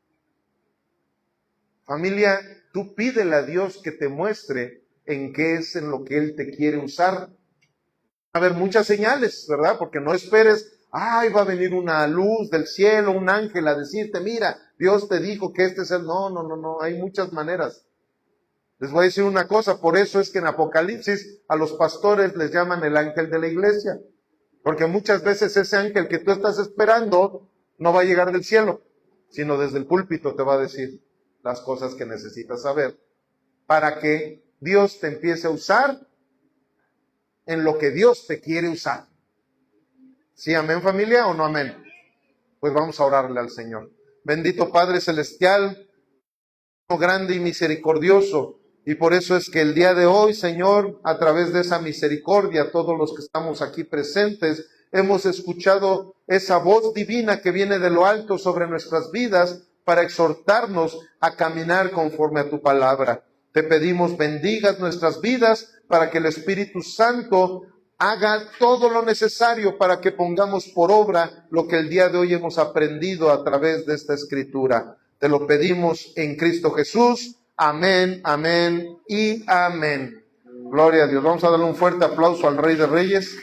Familia, tú pídele a Dios que te muestre en qué es en lo que Él te quiere usar. Va a haber muchas señales, ¿verdad? Porque no esperes, va a venir una luz del cielo, un ángel a decirte, mira, Dios te dijo que este es el... No, hay muchas maneras. Les voy a decir una cosa, por eso es que en Apocalipsis a los pastores les llaman el ángel de la iglesia, porque muchas veces ese ángel que tú estás esperando no va a llegar del cielo, sino desde el púlpito te va a decir las cosas que necesitas saber, para que Dios te empiece a usar en lo que Dios te quiere usar. ¿Sí, amén, familia, o no amén? Pues vamos a orarle al Señor. Bendito Padre Celestial, grande y misericordioso, y por eso es que el día de hoy, Señor, a través de esa misericordia, todos los que estamos aquí presentes, hemos escuchado esa voz divina que viene de lo alto sobre nuestras vidas para exhortarnos a caminar conforme a tu palabra. Te pedimos bendigas nuestras vidas para que el Espíritu Santo haga todo lo necesario para que pongamos por obra lo que el día de hoy hemos aprendido a través de esta escritura. Te lo pedimos en Cristo Jesús. Amén, amén y amén. Gloria a Dios. Vamos a darle un fuerte aplauso al Rey de Reyes.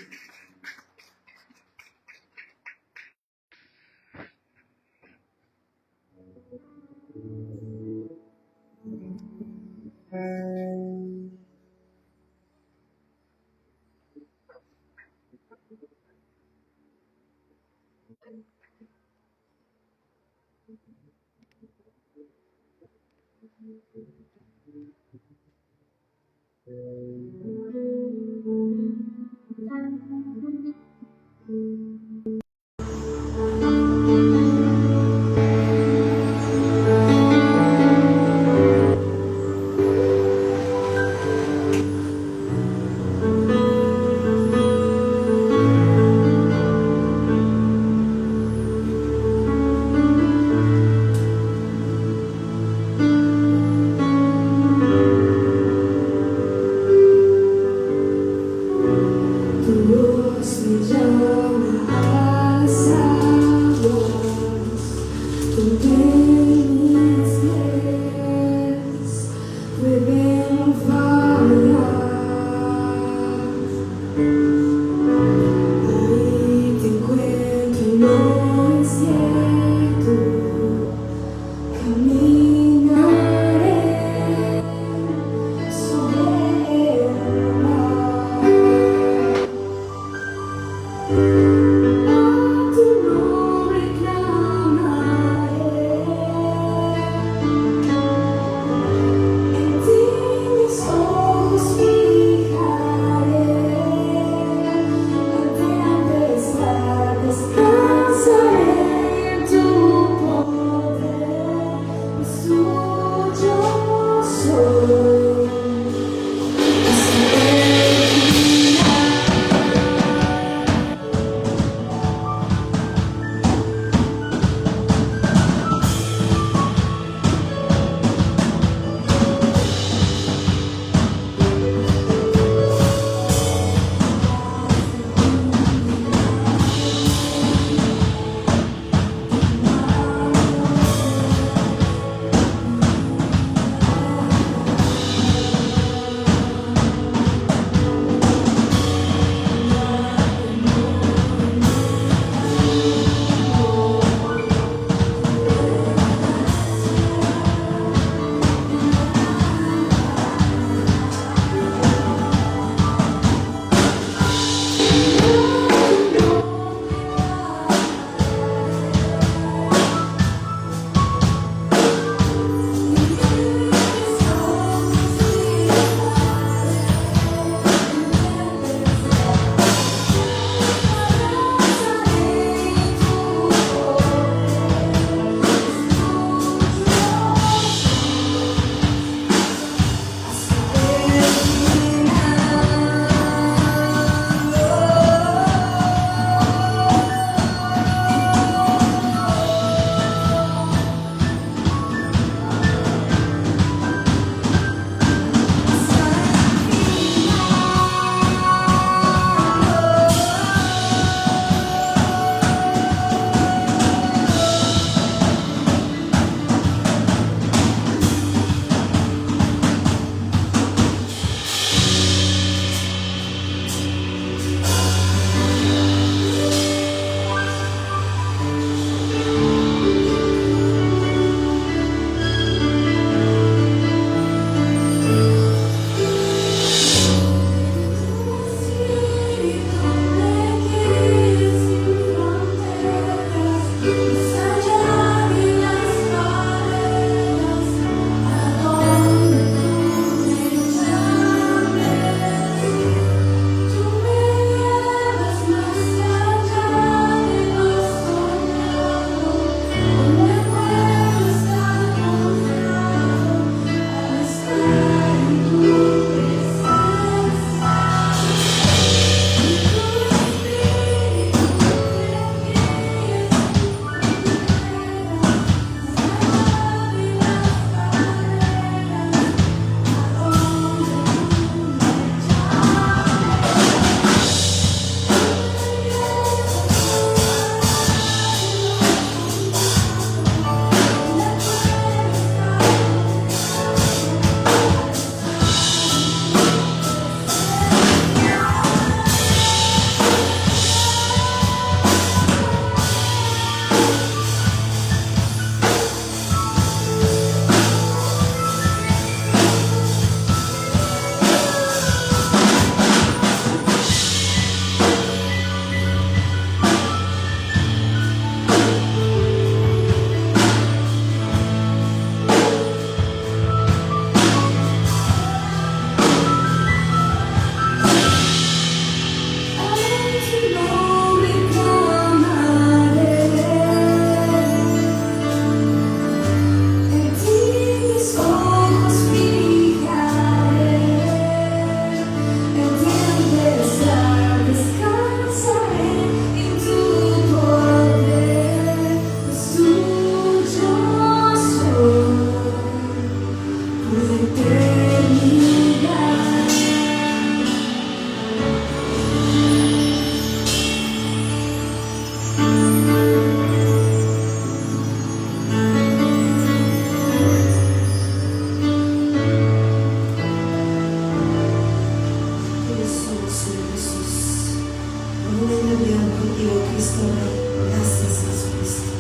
unión contigo, Cristo Rey. Gracias, Jesucristo.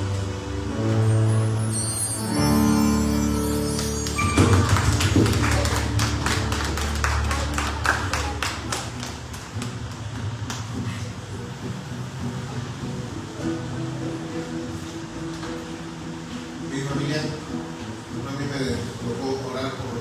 Mi familia, a mí me tocó orar por